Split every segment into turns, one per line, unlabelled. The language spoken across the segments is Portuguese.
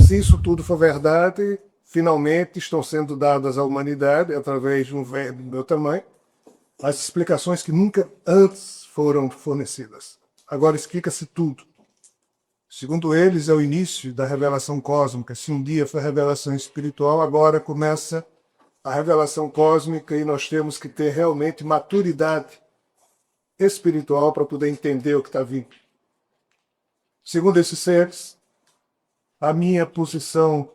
Se isso tudo for verdade, finalmente estão sendo dadas à humanidade, através de um velho do meu tamanho, as explicações que nunca antes foram fornecidas. Agora explica-se tudo. Segundo eles, é o início da revelação cósmica. Se um dia foi revelação espiritual, agora começa a revelação cósmica e nós temos que ter realmente maturidade espiritual para poder entender o que está vindo. Segundo esses seres, a minha posição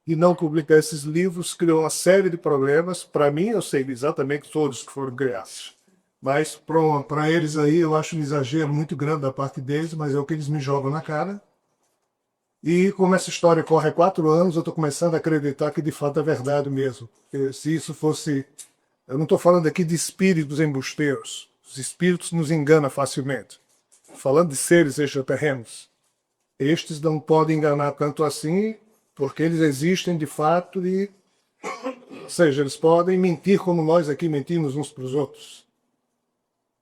de não publicar esses livros criou uma série de problemas. Para mim, eu sei exatamente todos que foram criados. Mas para eles aí, eu acho um exagero muito grande da parte deles, mas é o que eles me jogam na cara. E como essa história corre há 4 anos, eu estou começando a acreditar que de fato é verdade mesmo. Porque se isso fosse... Eu não estou falando aqui de espíritos embusteiros. Os espíritos nos enganam facilmente. Falando de seres extraterrenos. Estes não podem enganar tanto assim, porque eles existem de fato e... Ou seja, eles podem mentir como nós aqui mentimos uns para os outros.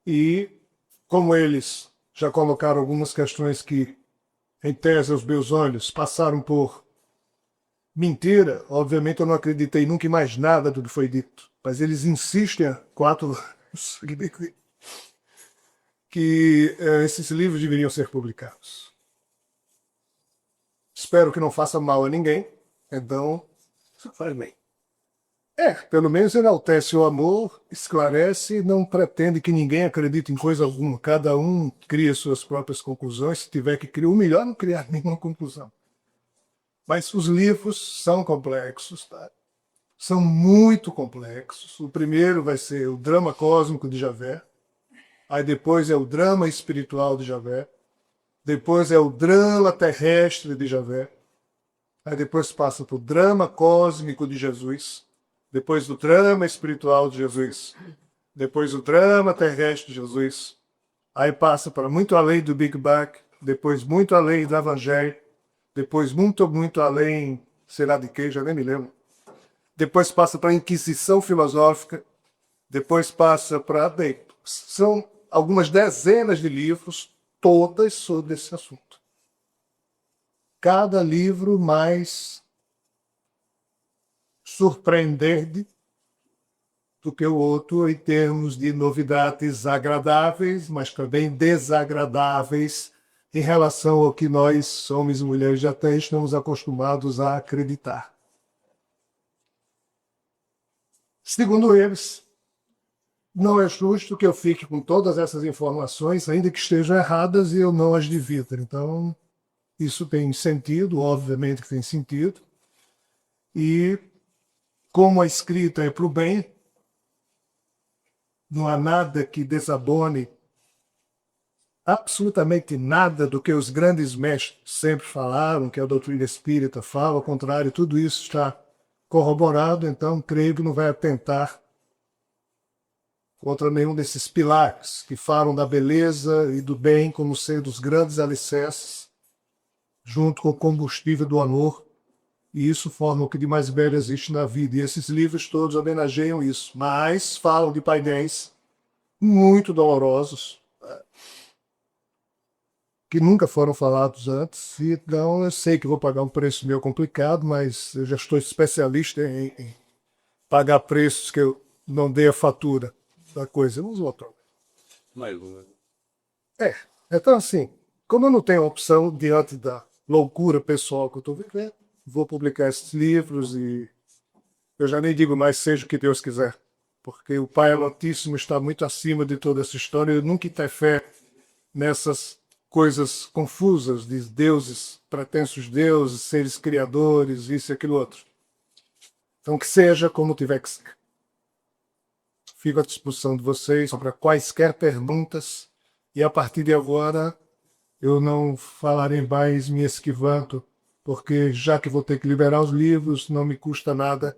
E como eles já colocaram algumas questões que, em tese, aos meus olhos, passaram por mentira, obviamente eu não acreditei nunca em mais nada do que foi dito. Mas eles insistem há 4 anos que esses livros deveriam ser publicados. Espero que não faça mal a ninguém, então isso faz bem. Pelo menos enaltece o amor, esclarece e não pretende que ninguém acredite em coisa alguma. Cada um cria suas próprias conclusões. Se tiver que criar, o melhor é não criar nenhuma conclusão. Mas os livros são complexos, tá? São muito complexos. O primeiro vai ser o drama cósmico de Javé, aí depois é o drama espiritual de Javé, depois é o drama terrestre de Javé, aí depois passa para o drama cósmico de Jesus, depois do drama espiritual de Jesus, depois o drama terrestre de Jesus, aí passa para muito além do Big Bang, depois muito além do Evangelho, depois muito, muito além, sei lá de que, já nem me lembro. Depois passa para a Inquisição Filosófica, depois passa para... Bem, são algumas dezenas de livros, todas sobre esse assunto. Cada livro mais surpreendente do que o outro em termos de novidades agradáveis, mas também desagradáveis em relação ao que nós, homens e mulheres, já até estamos acostumados a acreditar. Segundo eles, não é justo que eu fique com todas essas informações, ainda que estejam erradas, e eu não as divida. Então, isso tem sentido, obviamente que tem sentido. E como a escrita é para o bem, não há nada que desabone absolutamente nada do que os grandes mestres sempre falaram, que a doutrina espírita fala. Ao contrário, tudo isso está corroborado, então creio que não vai atentar contra nenhum desses pilares que falam da beleza e do bem como sendo os grandes alicerces, junto com o combustível do amor, e isso forma o que de mais belo existe na vida. E esses livros todos homenageiam isso, mas falam de painéis muito dolorosos, que nunca foram falados antes. Então eu sei que vou pagar um preço meio complicado, mas eu já estou especialista em pagar preços que eu não dei a fatura da coisa. Vamos voltar.
Mais uma.
Então assim, como eu não tenho opção diante da loucura pessoal que eu estou vivendo, vou publicar esses livros e eu já nem digo mais seja o que Deus quiser, porque o Pai Altíssimo está muito acima de toda essa história. Eu nunca ter fé nessas coisas confusas de deuses, pretensos deuses, seres criadores, isso e aquilo outro. Então que seja como tiver que ser. Fico à disposição de vocês para quaisquer perguntas e a partir de agora eu não falarei mais me esquivando, porque já que vou ter que liberar os livros, não me custa nada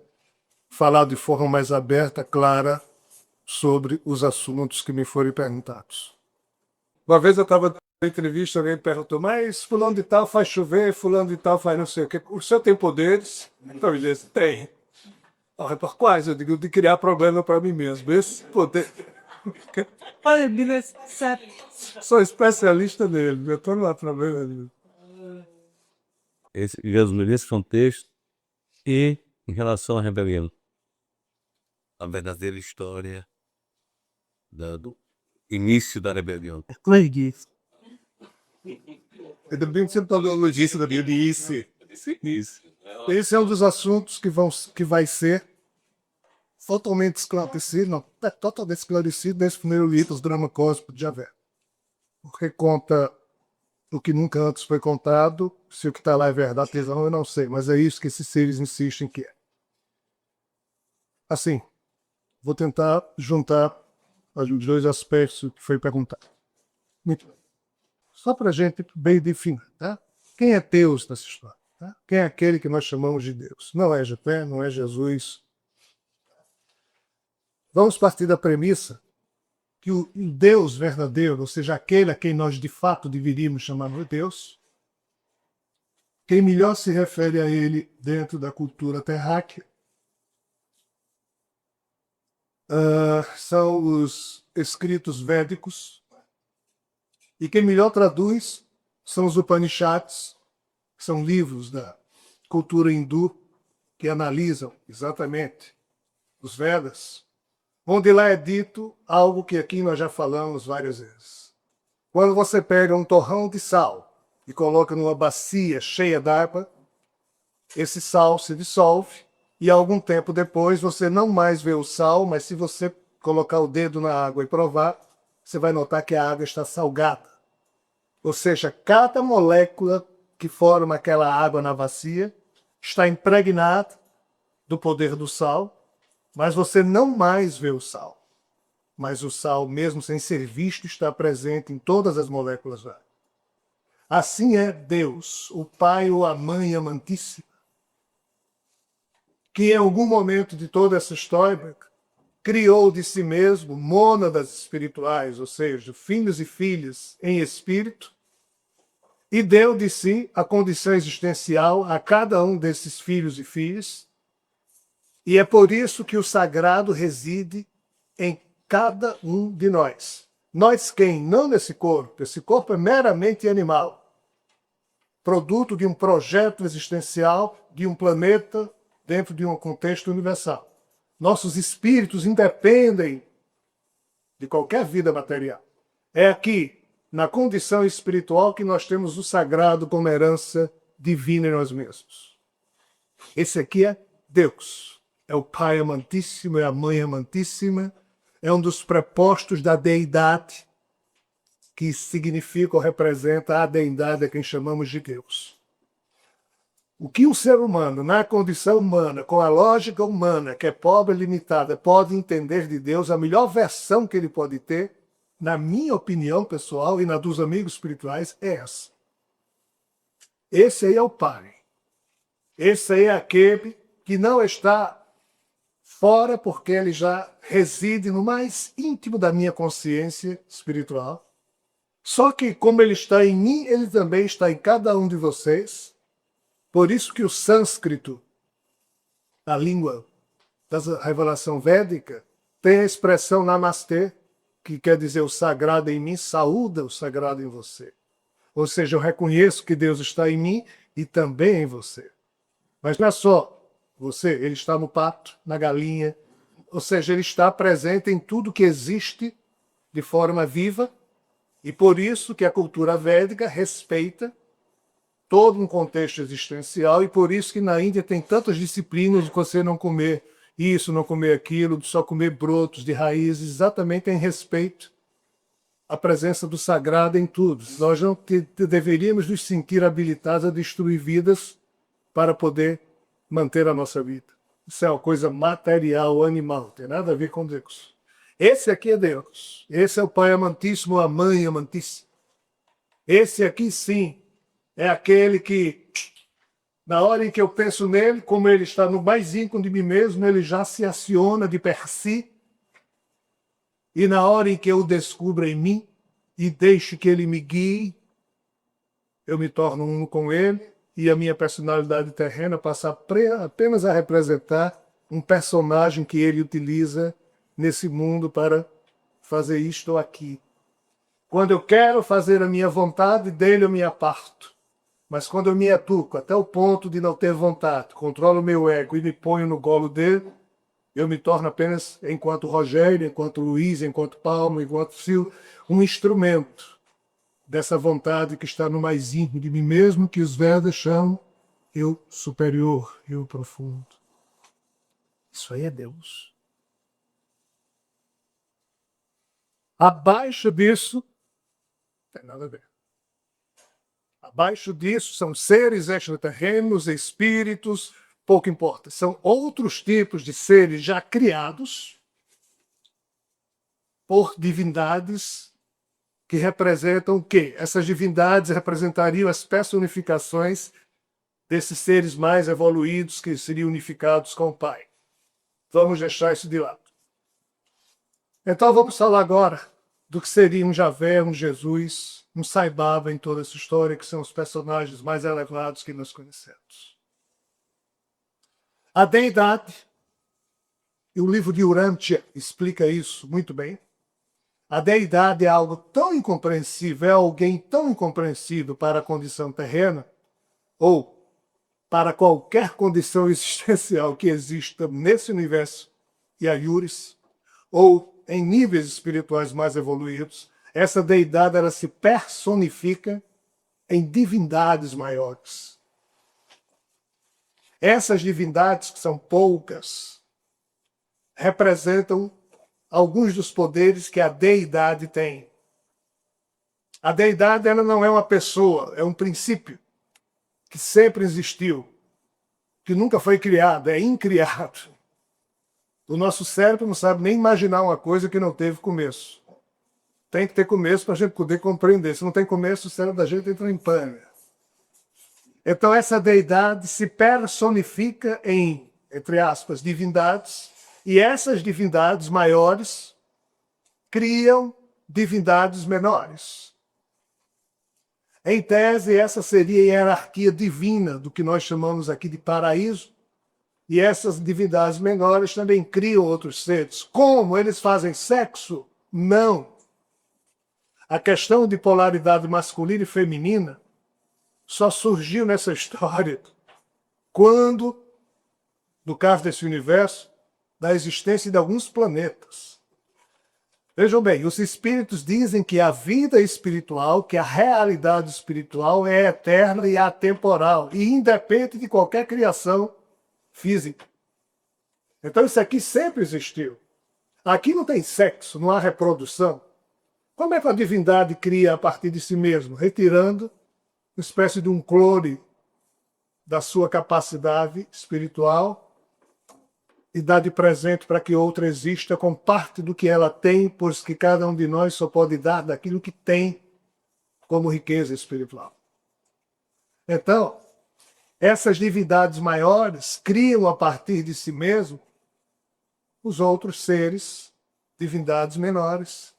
falar de forma mais aberta, clara, sobre os assuntos que me forem perguntados. Uma vez eu estava na entrevista, alguém perguntou, mas fulano de tal faz chover, fulano de tal faz não sei o quê. O senhor tem poderes? Então ele disse, tem. Por quais? Eu digo, de criar problema para mim mesmo. Esse poder...
Olha, Bilas, sabe?
Sou especialista nele, eu estou lá trabalhando.
Jesus nesse contexto e em relação à rebelião. A verdadeira história do início da rebelião.
Clegue.
Ainda bem que você falou notícia da Bionice.
Isso.
Esse é um dos assuntos que vai ser totalmente esclarecido, não, totalmente esclarecido nesse primeiro livro, Os Drama Cósmico de Javé. Porque conta o que nunca antes foi contado, se o que está lá é verdade, não, eu não sei, mas é isso que esses seres insistem que é. Assim, vou tentar juntar os dois aspectos que foi perguntado. Muito bem. Só para a gente bem definir, tá? Quem é Deus nessa história? Tá? Quem é aquele que nós chamamos de Deus? Não é Jefé, não é Jesus. Vamos partir da premissa que o Deus verdadeiro, ou seja, aquele a quem nós de fato deveríamos chamar de Deus, quem melhor se refere a ele dentro da cultura terráquea, são os escritos védicos, e quem melhor traduz são os Upanishads, que são livros da cultura hindu que analisam exatamente os Vedas, onde lá é dito algo que aqui nós já falamos várias vezes. Quando você pega um torrão de sal e coloca numa bacia cheia d'água, esse sal se dissolve e algum tempo depois você não mais vê o sal, mas se você colocar o dedo na água e provar, você vai notar que a água está salgada. Ou seja, cada molécula que forma aquela água na bacia está impregnada do poder do sal, mas você não mais vê o sal. Mas o sal, mesmo sem ser visto, está presente em todas as moléculas da água. Assim é Deus, o Pai ou a Mãe amantíssima, que em algum momento de toda essa história criou de si mesmo mônadas espirituais, ou seja, filhos e filhas em espírito, e deu de si a condição existencial a cada um desses filhos e filhas, e é por isso que o sagrado reside em cada um de nós. Nós quem? Não nesse corpo. Esse corpo é meramente animal, produto de um projeto existencial de um planeta dentro de um contexto universal. Nossos espíritos independem de qualquer vida material. É aqui, na condição espiritual, que nós temos o sagrado como herança divina em nós mesmos. Esse aqui é Deus. É o Pai amantíssimo, é a Mãe amantíssima, é um dos prepostos da deidade, que significa ou representa a deidade a quem chamamos de Deus. O que um ser humano, na condição humana, com a lógica humana, que é pobre e limitada, pode entender de Deus, a melhor versão que ele pode ter, na minha opinião pessoal e na dos amigos espirituais, é essa. Esse aí é o Pai. Esse aí é aquele que não está fora porque ele já reside no mais íntimo da minha consciência espiritual. Só que como ele está em mim, ele também está em cada um de vocês. Por isso que o sânscrito, a língua da revelação védica, tem a expressão namastê, que quer dizer o sagrado em mim, saúda o sagrado em você. Ou seja, eu reconheço que Deus está em mim e também em você. Mas não é só você, ele está no pato, na galinha, ou seja, ele está presente em tudo que existe de forma viva, e por isso que a cultura védica respeita todo um contexto existencial, e por isso que na Índia tem tantas disciplinas de você não comer isso, não comer aquilo, só comer brotos de raízes, exatamente em respeito à presença do sagrado em tudo. Nós não deveríamos nos sentir habilitados a destruir vidas para poder manter a nossa vida. Isso é uma coisa material, animal, não tem nada a ver com Deus. Esse aqui é Deus. Esse é o Pai amantíssimo, a Mãe amantíssima. Esse aqui sim é aquele que, na hora em que eu penso nele, como ele está no mais íntimo de mim mesmo, ele já se aciona de per si. E na hora em que eu o descubro em mim e deixo que ele me guie, eu me torno um com ele e a minha personalidade terrena passa apenas a representar um personagem que ele utiliza nesse mundo para fazer isto ou aqui. Quando eu quero fazer a minha vontade, dele eu me aparto. Mas quando eu me educo até o ponto de não ter vontade, controlo o meu ego e me ponho no colo dele, eu me torno apenas, enquanto Rogério, enquanto Luiz, enquanto Palmo, enquanto Sil, um instrumento dessa vontade que está no mais íntimo de mim mesmo, que os Vedas chamam eu superior, eu profundo. Isso aí é Deus. Abaixo disso, não tem nada a ver. Abaixo disso são seres extraterrenos, espíritos, pouco importa. São outros tipos de seres já criados por divindades que representam o quê? Essas divindades representariam as personificações desses seres mais evoluídos que seriam unificados com o Pai. Vamos deixar isso de lado. Então vamos falar agora do que seria um Javé, um Jesus, um Sai Baba em toda essa história, que são os personagens mais elevados que nós conhecemos. A deidade, e o livro de Urantia explica isso muito bem. A deidade é algo tão incompreensível, é alguém tão incompreensível para a condição terrena, ou para qualquer condição existencial que exista nesse universo, e a Yuris, ou em níveis espirituais mais evoluídos, essa deidade ela se personifica em divindades maiores. Essas divindades, que são poucas, representam alguns dos poderes que a deidade tem. A deidade ela não é uma pessoa, é um princípio que sempre existiu, que nunca foi criado, é incriado. O nosso cérebro não sabe nem imaginar uma coisa que não teve começo. Tem que ter começo para a gente poder compreender. Se não tem começo, o cérebro da gente entra em pânico. Então essa deidade se personifica em, entre aspas, divindades, e essas divindades maiores criam divindades menores. Em tese, essa seria a hierarquia divina do que nós chamamos aqui de paraíso, e essas divindades menores também criam outros seres. Como eles fazem sexo? Não. A questão de polaridade masculina e feminina só surgiu nessa história quando, no caso desse universo, da existência de alguns planetas. Vejam bem, os espíritos dizem que a vida espiritual, que a realidade espiritual é eterna e atemporal, e independe de qualquer criação física. Então isso aqui sempre existiu. Aqui não tem sexo, não há reprodução. Como é que a divindade cria a partir de si mesmo? Retirando uma espécie de um clone da sua capacidade espiritual e dá de presente para que outra exista com parte do que ela tem, pois que cada um de nós só pode dar daquilo que tem como riqueza espiritual. Então, essas divindades maiores criam a partir de si mesmo os outros seres, divindades menores.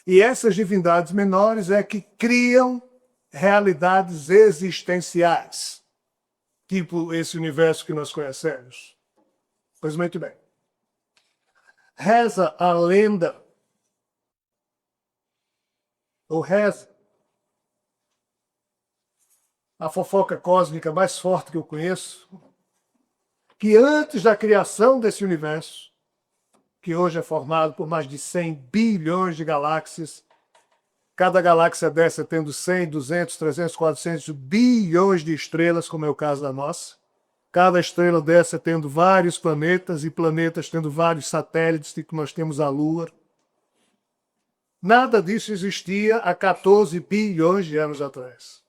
E essas divindades menores é que criam realidades existenciais, tipo esse universo que nós conhecemos. Pois muito bem. Reza a lenda, ou reza a fofoca cósmica mais forte que eu conheço, que antes da criação desse universo, que hoje é formado por mais de 100 bilhões de galáxias, cada galáxia dessa tendo 100, 200, 300, 400 bilhões de estrelas, como é o caso da nossa, cada estrela dessa tendo vários planetas e planetas tendo vários satélites, de que nós temos a Lua. Nada disso existia há 14 bilhões de anos atrás.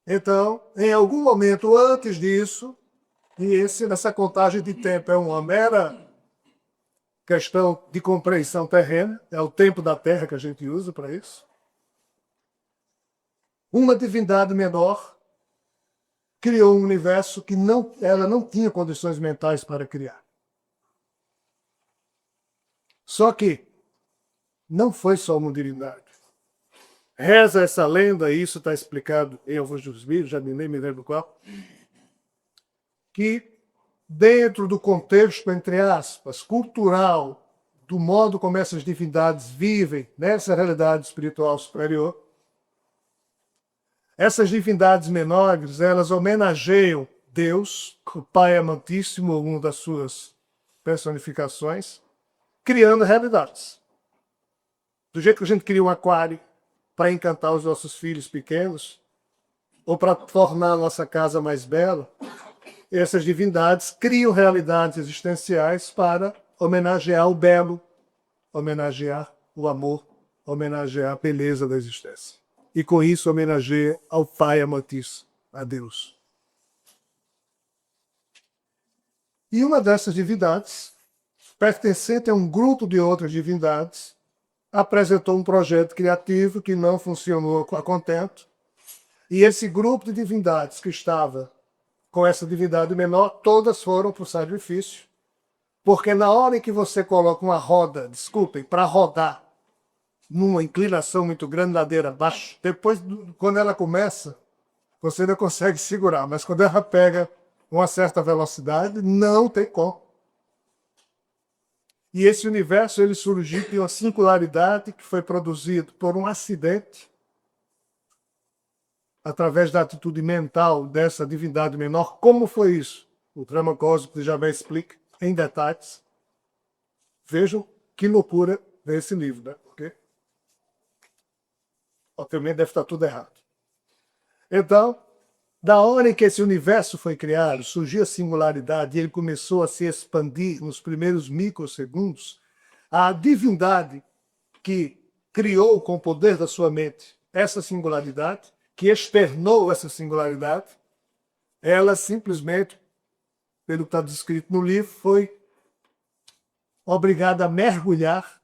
Então, em algum momento antes disso, e nessa contagem de tempo é uma mera questão de compreensão terrena, é o tempo da Terra que a gente usa para isso, uma divindade menor criou um universo que ela não tinha condições mentais para criar. Só que não foi só uma divindade. Reza essa lenda, e isso está explicado em alguns dos vídeos, já nem me lembro qual, que dentro do contexto, entre aspas, cultural, do modo como essas divindades vivem nessa realidade espiritual superior, Essas divindades menores, elas homenageiam Deus, o Pai Amantíssimo, uma das suas personificações, criando realidades. Do jeito que a gente cria um aquário para encantar os nossos filhos pequenos, ou para tornar a nossa casa mais bela, essas divindades criam realidades existenciais para homenagear o belo, homenagear o amor, homenagear a beleza da existência. E com isso homenageia ao Pai Amantíssimo, a Deus. E uma dessas divindades, pertencente a um grupo de outras divindades, apresentou um projeto criativo que não funcionou a contento. E esse grupo de divindades que estava com essa divindade menor, todas foram para o sacrifício, porque na hora em que você coloca uma roda, para rodar, numa inclinação muito grande, ladeira abaixo, depois, quando ela começa, você ainda consegue segurar, mas quando ela pega uma certa velocidade, não tem como. E esse universo ele surgiu de uma singularidade que foi produzido por um acidente, através da atitude mental dessa divindade menor. Como foi isso? O drama cósmico já bem explica em detalhes. Vejam que loucura desse livro, né? Porque obviamente deve estar tudo errado. Então, da hora em que esse universo foi criado, surgiu a singularidade e ele começou a se expandir nos primeiros microsegundos, a divindade que criou com o poder da sua mente essa singularidade, que externou essa singularidade, ela simplesmente, pelo que está descrito no livro, foi obrigada a mergulhar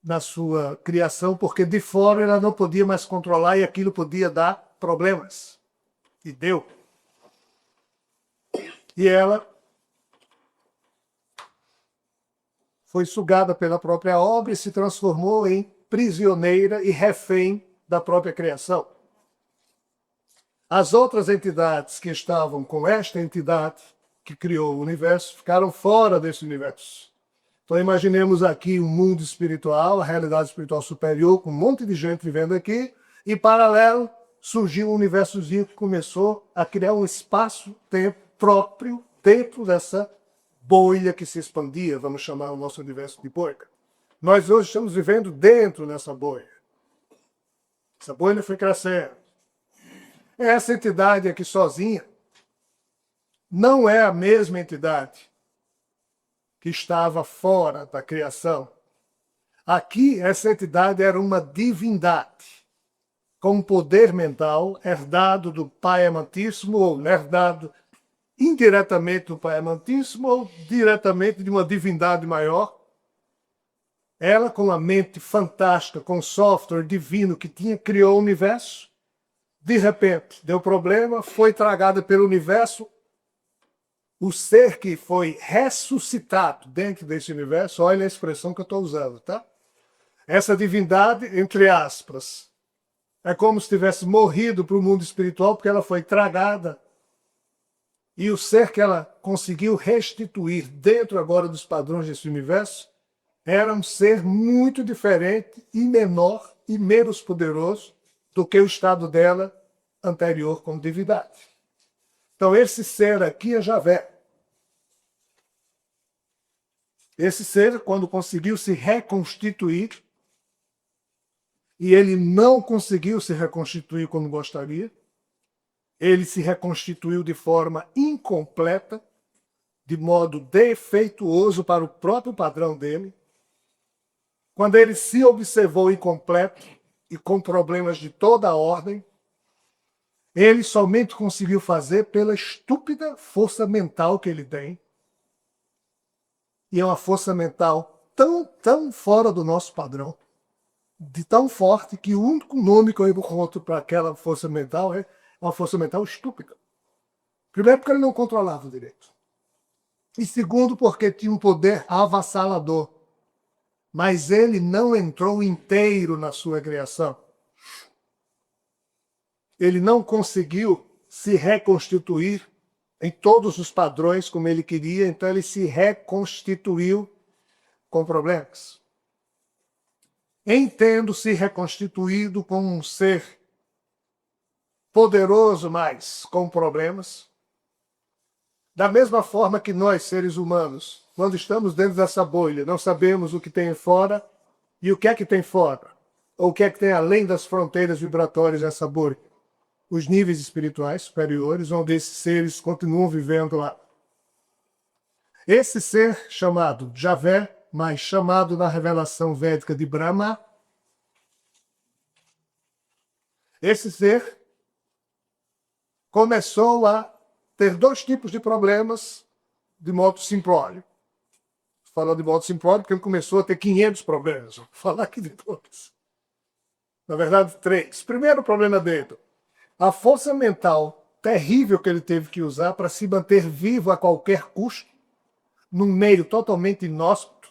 na sua criação, porque de fora ela não podia mais controlar e aquilo podia dar problemas. E deu. E ela foi sugada pela própria obra e se transformou em prisioneira e refém da própria criação. As outras entidades que estavam com esta entidade que criou o universo ficaram fora desse universo. Então imaginemos aqui um mundo espiritual, a realidade espiritual superior, com um monte de gente vivendo aqui, e paralelo surgiu um universozinho que começou a criar um espaço-tempo próprio dentro dessa bolha que se expandia, vamos chamar o nosso universo de bolha. Nós hoje estamos vivendo dentro dessa bolha. Essa bolha foi crescendo. Essa entidade aqui sozinha não é a mesma entidade que estava fora da criação. Aqui, essa entidade era uma divindade, com poder mental herdado do Pai Amantíssimo, ou herdado indiretamente do Pai Amantíssimo, ou diretamente de uma divindade maior. Ela, com a mente fantástica, com o software divino que criou o universo, de repente deu problema, foi tragada pelo universo. O ser que foi ressuscitado dentro desse universo, olha a expressão que eu estou usando, tá? Essa divindade, entre aspas, é como se tivesse morrido para o mundo espiritual, porque ela foi tragada. E o ser que ela conseguiu restituir dentro agora dos padrões desse universo era um ser muito diferente e menor e menos poderoso do que o estado dela anterior como divindade. Então esse ser aqui é Javé. Esse ser, quando conseguiu se reconstituir, e ele não conseguiu se reconstituir como gostaria, ele se reconstituiu de forma incompleta, de modo defeituoso para o próprio padrão dele. Quando ele se observou incompleto e com problemas de toda a ordem, ele somente conseguiu fazer pela estúpida força mental que ele tem. E é uma força mental tão fora do nosso padrão, de tão forte que o único nome que eu encontro para aquela força mental é uma força mental estúpida. Primeiro, porque ele não controlava direito. E segundo, porque tinha um poder avassalador. Mas ele não entrou inteiro na sua criação. Ele não conseguiu se reconstituir em todos os padrões como ele queria, então ele se reconstituiu com problemas. Em tendo se reconstituído como um ser poderoso, mas com problemas. Da mesma forma que nós, seres humanos, quando estamos dentro dessa bolha, não sabemos o que tem fora e o que é que tem fora, ou o que é que tem além das fronteiras vibratórias dessa bolha. Os níveis espirituais superiores, onde esses seres continuam vivendo lá. Esse ser chamado Javé, mas chamado na revelação védica de Brahma, esse ser começou a ter dois tipos de problemas de modo simplório. Falando de modo simplório, porque ele começou a ter 500 problemas. Vou falar aqui depois. Na verdade, 3. Primeiro problema dele, a força mental terrível que ele teve que usar para se manter vivo a qualquer custo, num meio totalmente inóspito,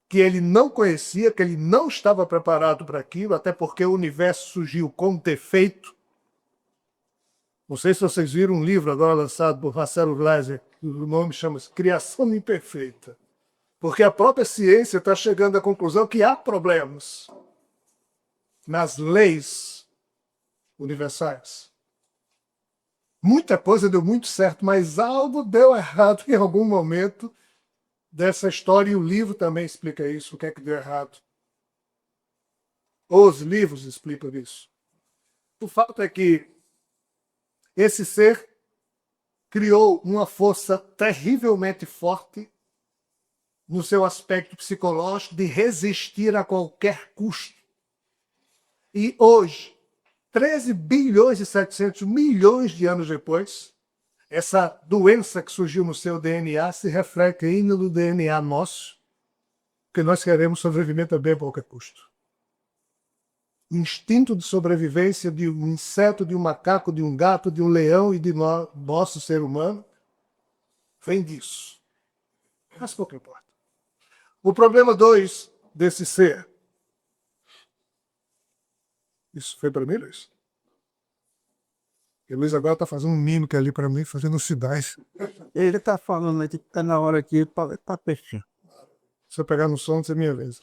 que ele não conhecia, que ele não estava preparado para aquilo, até porque o universo surgiu com defeito. Não sei se vocês viram um livro agora lançado por Marcelo Gleiser, o nome chama-se Criação Imperfeita. Porque a própria ciência está chegando à conclusão que há problemas nas leis universais. Muita coisa deu muito certo, mas algo deu errado em algum momento dessa história, e o livro também explica isso, o que é que deu errado. Os livros explicam isso. O fato é que esse ser criou uma força terrivelmente forte no seu aspecto psicológico de resistir a qualquer custo. E hoje, 13 bilhões e 700 milhões de anos depois, essa doença que surgiu no seu DNA se reflete ainda no DNA nosso, porque nós queremos sobrevivimento a bem a qualquer custo. O instinto de sobrevivência de um inseto, de um macaco, de um gato, de um leão e de nosso ser humano vem disso. Mas pouco importa. O problema 2 desse ser. Isso foi para mim, Luiz? E o Luiz agora está fazendo um mímica ali para mim, fazendo sinais.
Ele está falando aí que está na hora aqui para peixinho.
Se eu pegar no som, isso é minha vez.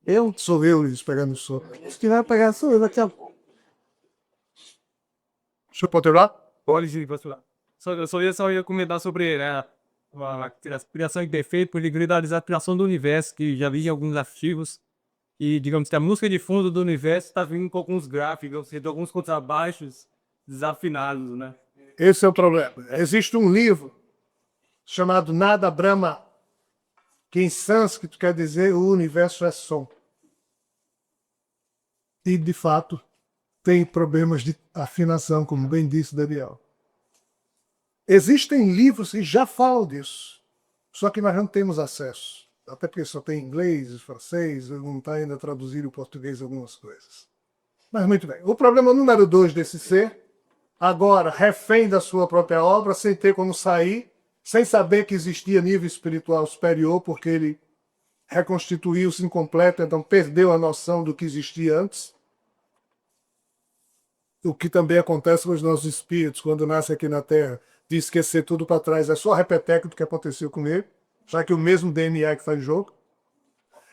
Eu?
Sou eu, Luiz, pegando no som.
Se tiver pegar sou eu daqui a pouco.
Deixa eu poder lá?
Pode sim, posso lá. Só ia comentar sobre a criação imperfeita por individualizar a criação do universo, que já vi em alguns artigos. E, digamos que a música de fundo do universo está vindo com alguns gráficos, ou seja, alguns contrabaixos desafinados, né?
Esse é o problema. Existe um livro chamado Nada Brahma, que em sânscrito quer dizer o universo é som. E, de fato, tem problemas de afinação, como bem disse Daniel. Existem livros que já falam disso, só que nós não temos acesso. Até porque só tem inglês, francês, não está ainda traduzido em português algumas coisas. Mas muito bem. O problema número 2 desse ser, agora refém da sua própria obra, sem ter como sair, sem saber que existia nível espiritual superior, porque ele reconstituiu-se incompleto, então perdeu a noção do que existia antes. O que também acontece com os nossos espíritos, quando nascem aqui na Terra, de esquecer tudo para trás, é só repeteco do que aconteceu com ele, já que o mesmo DNA que está em jogo.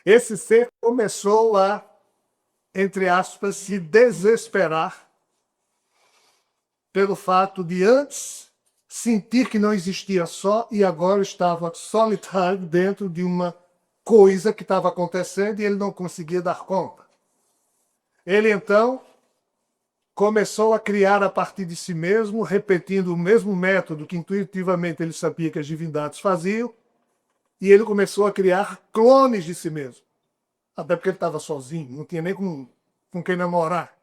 Esse ser começou a, entre aspas, se desesperar pelo fato de antes sentir que não existia só e agora estava solitário dentro de uma coisa que estava acontecendo e ele não conseguia dar conta. Ele então começou a criar a partir de si mesmo, repetindo o mesmo método que intuitivamente ele sabia que as divindades faziam, e ele começou a criar clones de si mesmo. Até porque ele estava sozinho, não tinha nem com quem namorar.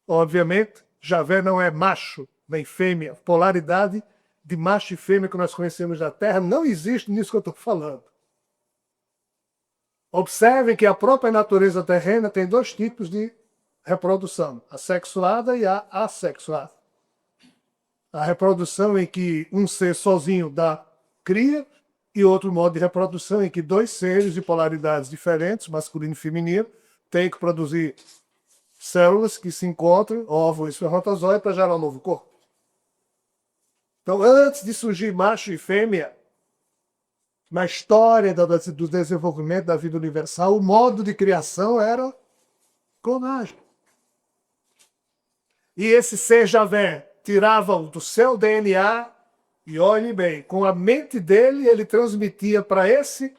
Obviamente, Javé não é macho nem fêmea. Polaridade de macho e fêmea que nós conhecemos na Terra não existe nisso que eu estou falando. Observem que a própria natureza terrena tem dois tipos de reprodução, a sexuada e a assexuada. A reprodução em que um ser sozinho dá cria, e outro modo de reprodução em que dois seres de polaridades diferentes, masculino e feminino, têm que produzir células que se encontram, óvulo e espermatozoide, para gerar um novo corpo. Então, antes de surgir macho e fêmea, na história do desenvolvimento da vida universal, o modo de criação era clonagem. E esse ser Javé tirava-o do seu DNA e, olhe bem, com a mente dele, ele transmitia para esse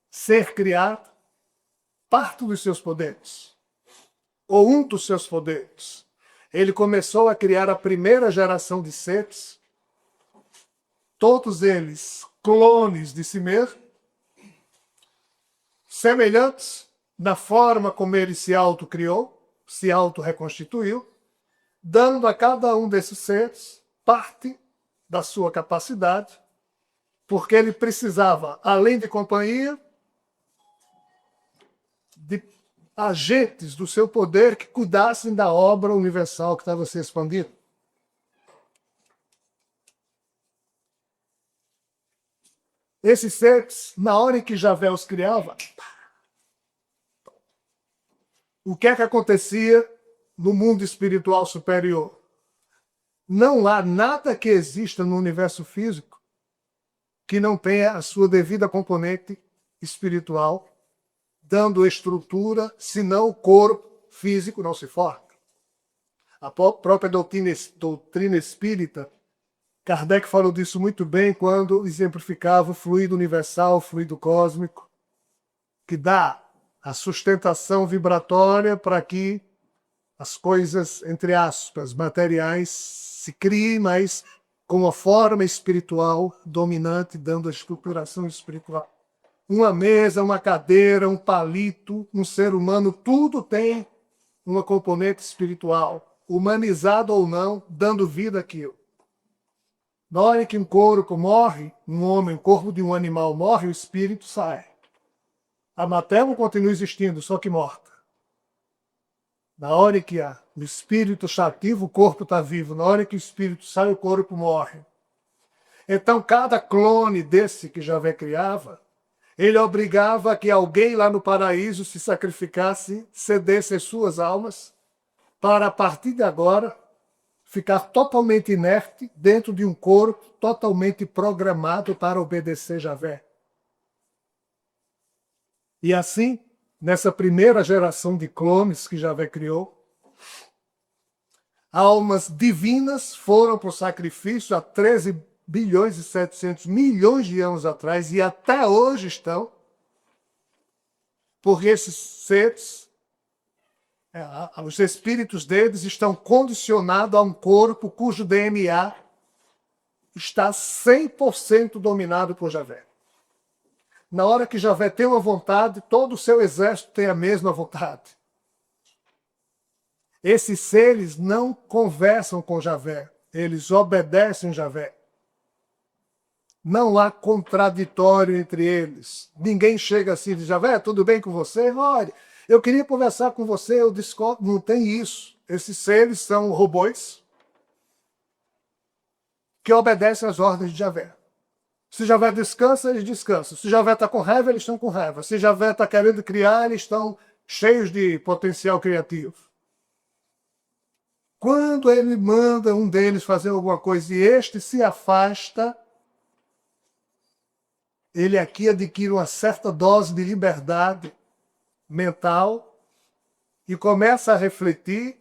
ser criado parte dos seus poderes, ou um dos seus poderes. Ele começou a criar a primeira geração de seres, todos eles clones de si mesmo, semelhantes na forma como ele se autocriou, se auto-reconstituiu, dando a cada um desses seres parte da sua capacidade, porque ele precisava, além de companhia, de agentes do seu poder que cuidassem da obra universal que estava se expandindo. Esses seres, na hora em que Javé os criava, o que é que acontecia no mundo espiritual superior? Não há nada que exista no universo físico que não tenha a sua devida componente espiritual, dando estrutura, senão o corpo físico não se forma. A própria doutrina espírita, Kardec falou disso muito bem quando exemplificava o fluido universal, o fluido cósmico, que dá a sustentação vibratória para que as coisas, entre aspas, materiais se criem, mas com a forma espiritual dominante, dando a estruturação espiritual. Uma mesa, uma cadeira, um palito, um ser humano, tudo tem uma componente espiritual, humanizado ou não, dando vida àquilo. Na hora que um corpo morre, um homem, o corpo de um animal morre, o espírito sai. A matéria continua existindo, só que morta. Na hora que o espírito está ativo, o corpo está vivo. Na hora que o espírito sai, o corpo morre. Então, cada clone desse que Javé criava, ele obrigava que alguém lá no paraíso se sacrificasse, cedesse as suas almas, para, a partir de agora, ficar totalmente inerte dentro de um corpo totalmente programado para obedecer Javé. E assim, nessa primeira geração de clones que Javé criou, almas divinas foram para o sacrifício há 13 bilhões e 700 milhões de anos atrás e até hoje estão, porque esses seres, os espíritos deles estão condicionados a um corpo cujo DNA está 100% dominado por Javé. Na hora que Javé tem uma vontade, todo o seu exército tem a mesma vontade. Esses seres não conversam com Javé, eles obedecem Javé. Não há contraditório entre eles. Ninguém chega assim e diz, Javé, tudo bem com você? Olha, eu queria conversar com você, eu discordo. Não tem isso. Esses seres são robôs que obedecem às ordens de Javé. Se Javé descansa, eles descansam. Se Javé está com raiva, eles estão com raiva. Se Javé está querendo criar, eles estão cheios de potencial criativo. Quando ele manda um deles fazer alguma coisa e este se afasta, ele aqui adquire uma certa dose de liberdade mental e começa a refletir,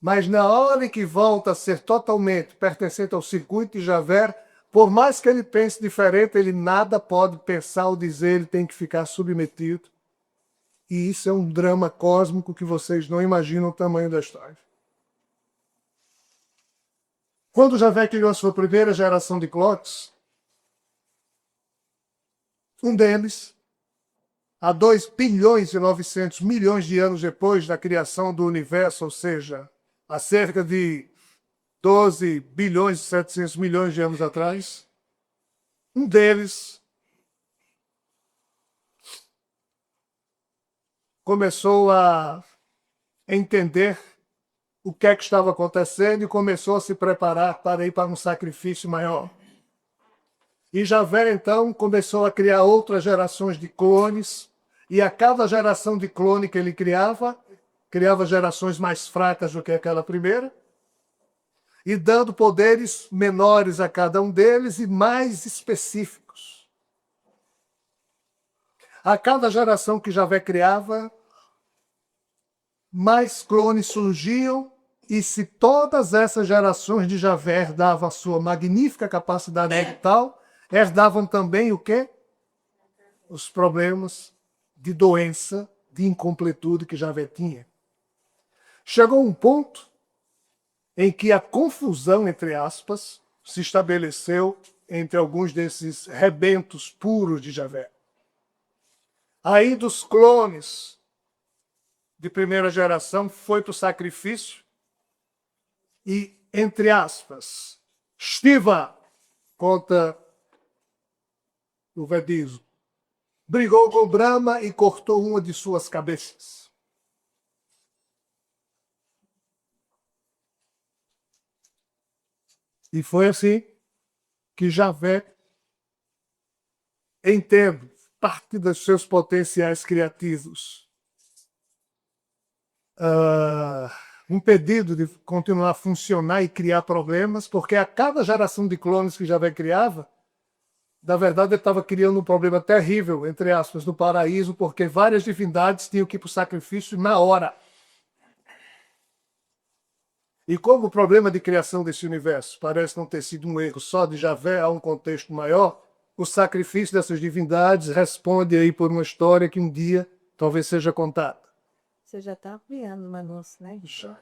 mas na hora em que volta a ser totalmente pertencente ao circuito de Javé, por mais que ele pense diferente, ele nada pode pensar ou dizer, ele tem que ficar submetido. E isso é um drama cósmico que vocês não imaginam o tamanho da história. Quando Javé criou a sua primeira geração de clones, um deles, há 2 bilhões e 900 milhões de anos depois da criação do universo, ou seja, há cerca de 12 bilhões e 700 milhões de anos atrás, um deles começou a entender o que é que estava acontecendo e começou a se preparar para ir para um sacrifício maior. E Javé, então, começou a criar outras gerações de clones, e a cada geração de clone que ele criava gerações mais fracas do que aquela primeira, e dando poderes menores a cada um deles e mais específicos. A cada geração que Javé criava, mais clones surgiam E se todas essas gerações de Javé herdavam a sua magnífica capacidade mental, herdavam também o quê? Os problemas de doença, de incompletude que Javé tinha. Chegou um ponto em que a confusão, entre aspas, se estabeleceu entre alguns desses rebentos puros de Javé. Aí dos clones de primeira geração foi para o sacrifício e, entre aspas, Estiva, conta o Vedismo, brigou com Brahma e cortou uma de suas cabeças. E foi assim que Javé, entendo, parte dos seus potenciais criativos, impedido de continuar a funcionar e criar problemas, porque a cada geração de clones que Javé criava, na verdade ele estava criando um problema terrível, entre aspas, no paraíso, porque várias divindades tinham que ir para o sacrifício na hora. E como o problema de criação desse universo parece não ter sido um erro só de Javé, há um contexto maior, o sacrifício dessas divindades responde aí por uma história que um dia talvez seja contada.
Você já está criando uma nossa, né?
Já.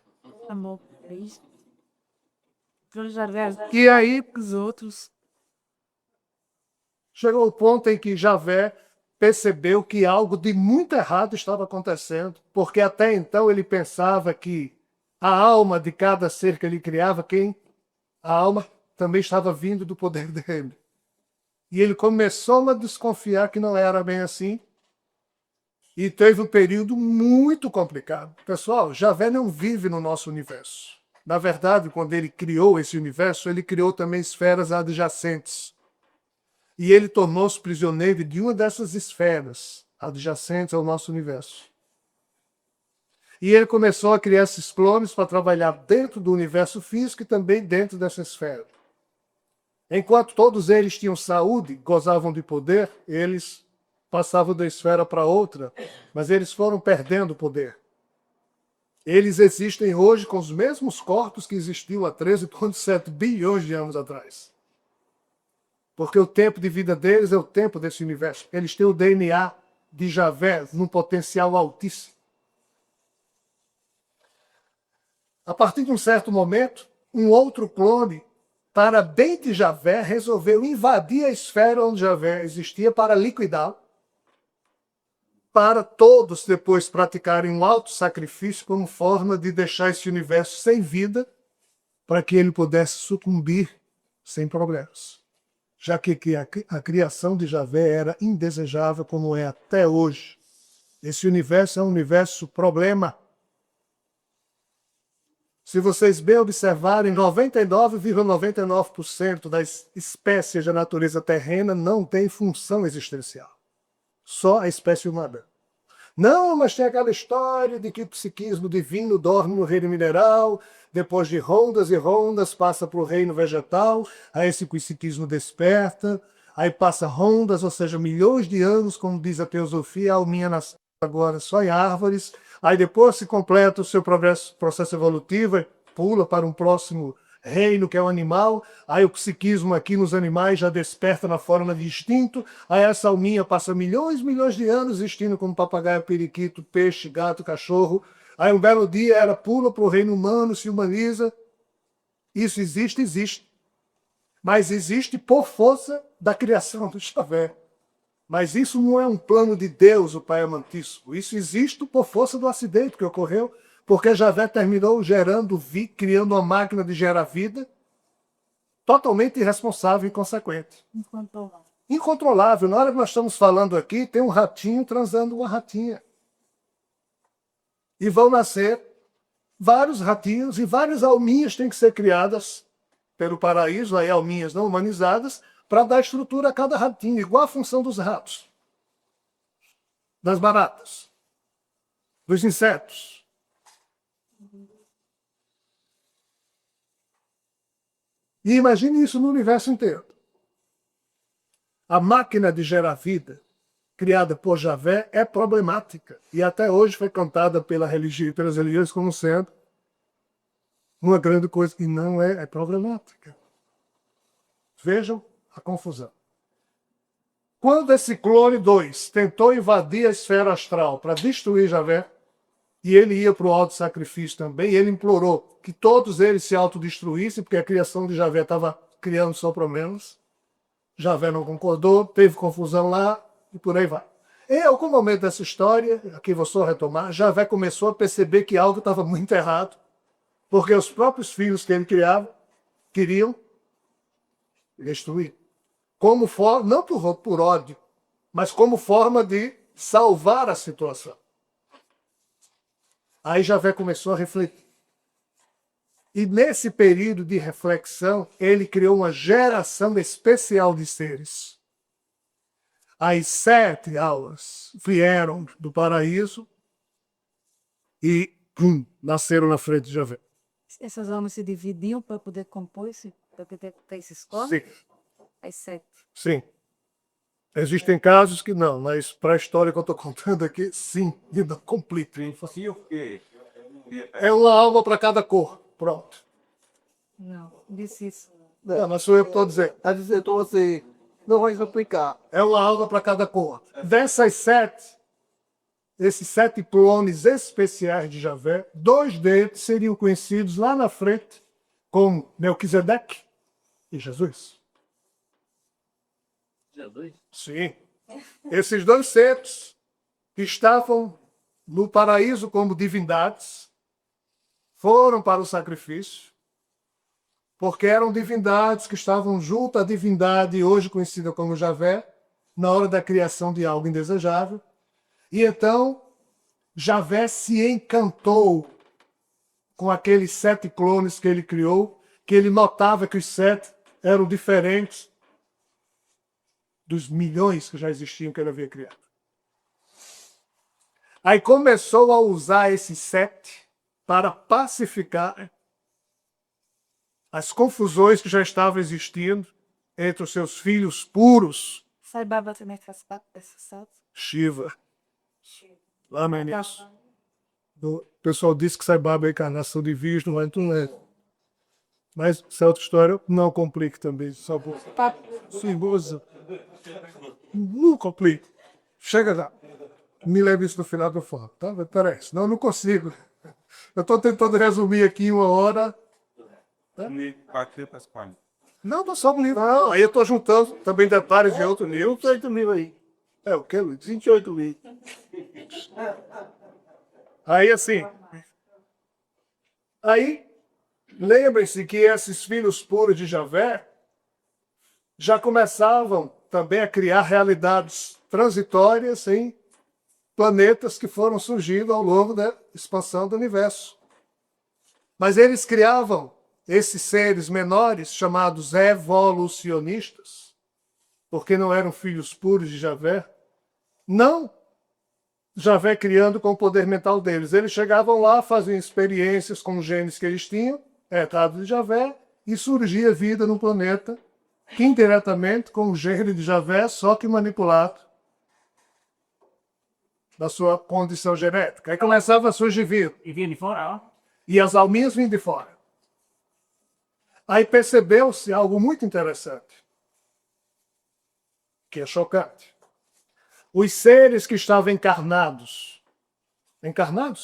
Amor por isso. Eu já vejo
E aí
os outros.
chegou o ponto em que Javé percebeu que algo de muito errado estava acontecendo, porque até então ele pensava que a alma de cada ser que ele criava, a alma também estava vindo do poder dele. E ele começou a desconfiar que não era bem assim, e teve um período muito complicado. Pessoal, Javé não vive no nosso universo. Na verdade, quando ele criou esse universo, ele criou também esferas adjacentes. E ele tornou-se prisioneiro de uma dessas esferas adjacentes ao nosso universo. E ele começou a criar esses clones para trabalhar dentro do universo físico e também dentro dessa esfera. Enquanto todos eles tinham saúde, gozavam de poder, eles passavam da esfera para outra, mas eles foram perdendo poder. Eles existem hoje com os mesmos corpos que existiam há 13,7 bilhões de anos atrás. Porque o tempo de vida deles é o tempo desse universo. Eles têm o DNA de Javé num potencial altíssimo. A partir de um certo momento, um outro clone, para bem de Javé, resolveu invadir a esfera onde Javé existia para liquidá-lo, para todos depois praticarem um auto-sacrifício como forma de deixar esse universo sem vida, para que ele pudesse sucumbir sem problemas. Já que a criação de Javé era indesejável como é até hoje. Esse universo é um universo problema. Se vocês bem observarem, 99,99% das espécies da natureza terrena não tem função existencial. Só a espécie humana. Não, mas tem aquela história de que o psiquismo divino dorme no reino mineral, depois de rondas e rondas passa para o reino vegetal, aí esse psiquismo desperta, aí passa rondas, ou seja, milhões de anos, como diz a teosofia, a alminha nasceu agora só em árvores, aí depois se completa o seu processo evolutivo, pula para um próximo reino, que é o animal, aí o psiquismo aqui nos animais já desperta na forma de instinto, aí essa alminha passa milhões de anos existindo como papagaio, periquito, peixe, gato, cachorro, aí um belo dia ela pula para o reino humano, se humaniza. Isso existe, existe. Mas existe por força da criação do Javé. Mas isso não é um plano de Deus, o Pai Amantíssimo. Isso existe por força do acidente que ocorreu, porque Javé terminou criando uma máquina de gerar vida totalmente irresponsável e inconsequente. Incontrolável. Na hora que nós estamos falando aqui, tem um ratinho transando uma ratinha. E vão nascer vários ratinhos e várias alminhas têm que ser criadas pelo paraíso, aí alminhas não humanizadas, para dar estrutura a cada ratinho, igual a função dos ratos, das baratas, dos insetos. E imagine isso no universo inteiro. A máquina de gerar vida, criada por Javé, é problemática. E até hoje foi contada pelas religiões como sendo uma grande coisa que não é problemática. Vejam a confusão. Quando esse clone 2 tentou invadir a esfera astral para destruir Javé, e ele ia para o auto-sacrifício também, e ele implorou que todos eles se autodestruíssem, porque a criação de Javé estava criando só problemas. Javé não concordou, teve confusão lá, e por aí vai. Em algum momento dessa história, aqui vou só retomar, Javé começou a perceber que algo estava muito errado, porque os próprios filhos que ele criava queriam destruir. Como forma, não por ódio, mas como forma de salvar a situação. Aí Javé começou a refletir. E nesse período de reflexão, ele criou uma geração especial de seres. As 7 almas vieram do paraíso e nasceram na frente de Javé.
Essas almas se dividiam para poder compor para poder ter esses corpos?
Sim,
As 7.
sim. Existem casos que não, mas para a história que eu estou contando aqui, sim, ainda completa.
Fosse o quê?
É uma alma para cada cor. Pronto.
Não, disse isso.
Não, mas sou eu que estou dizendo.
Está dizendo então assim, não vai explicar.
É uma alma para cada cor. Dessas 7, esses 7 clones especiais de Javé, 2 deles seriam conhecidos lá na frente como Melquisedeque e Jesus.
Jesus?
Sim. Esses 2 seres que estavam no paraíso como divindades foram para o sacrifício, porque eram divindades que estavam junto à divindade hoje conhecida como Javé, na hora da criação de algo indesejável. E então Javé se encantou com aqueles 7 clones que ele criou, que ele notava que os 7 eram diferentes dos milhões que já existiam que ele havia criado. Aí começou a usar esses 7 para pacificar as confusões que já estavam existindo entre os seus filhos puros,
Sai Baba também faz parte dessa salsa?
Shiva, lá no início. O pessoal disse que Sai Baba é a encarnação de Vishnu, mas não é. Mas essa é outra história, não complique também, só por Simbose. Não complique. Chega lá. Me leve isso no final do falo, tá? Peraí, senão eu não consigo. Eu estou tentando resumir aqui em 1 hora. Não, não só um livro. Não, aí eu estou juntando também detalhes de outro livro.
28 mil aí.
É o que, Luiz?
28 mil.
Aí assim. Aí, lembrem-se que esses filhos puros de Javé já começavam também a criar realidades transitórias em planetas que foram surgindo ao longo da expansão do universo. Mas eles criavam esses seres menores, chamados evolucionistas, porque não eram filhos puros de Javé, não Javé criando com o poder mental deles. Eles chegavam lá, faziam experiências com os genes que eles tinham, herdados de Javé, e surgia vida no planeta, que indiretamente com o gene de Javé, só que manipulado da sua condição genética. Aí começava a surgir vida.
E vinha de fora, ó.
E as alminhas vinham de fora. Aí percebeu-se algo muito interessante, que é chocante. Os seres que estavam encarnados,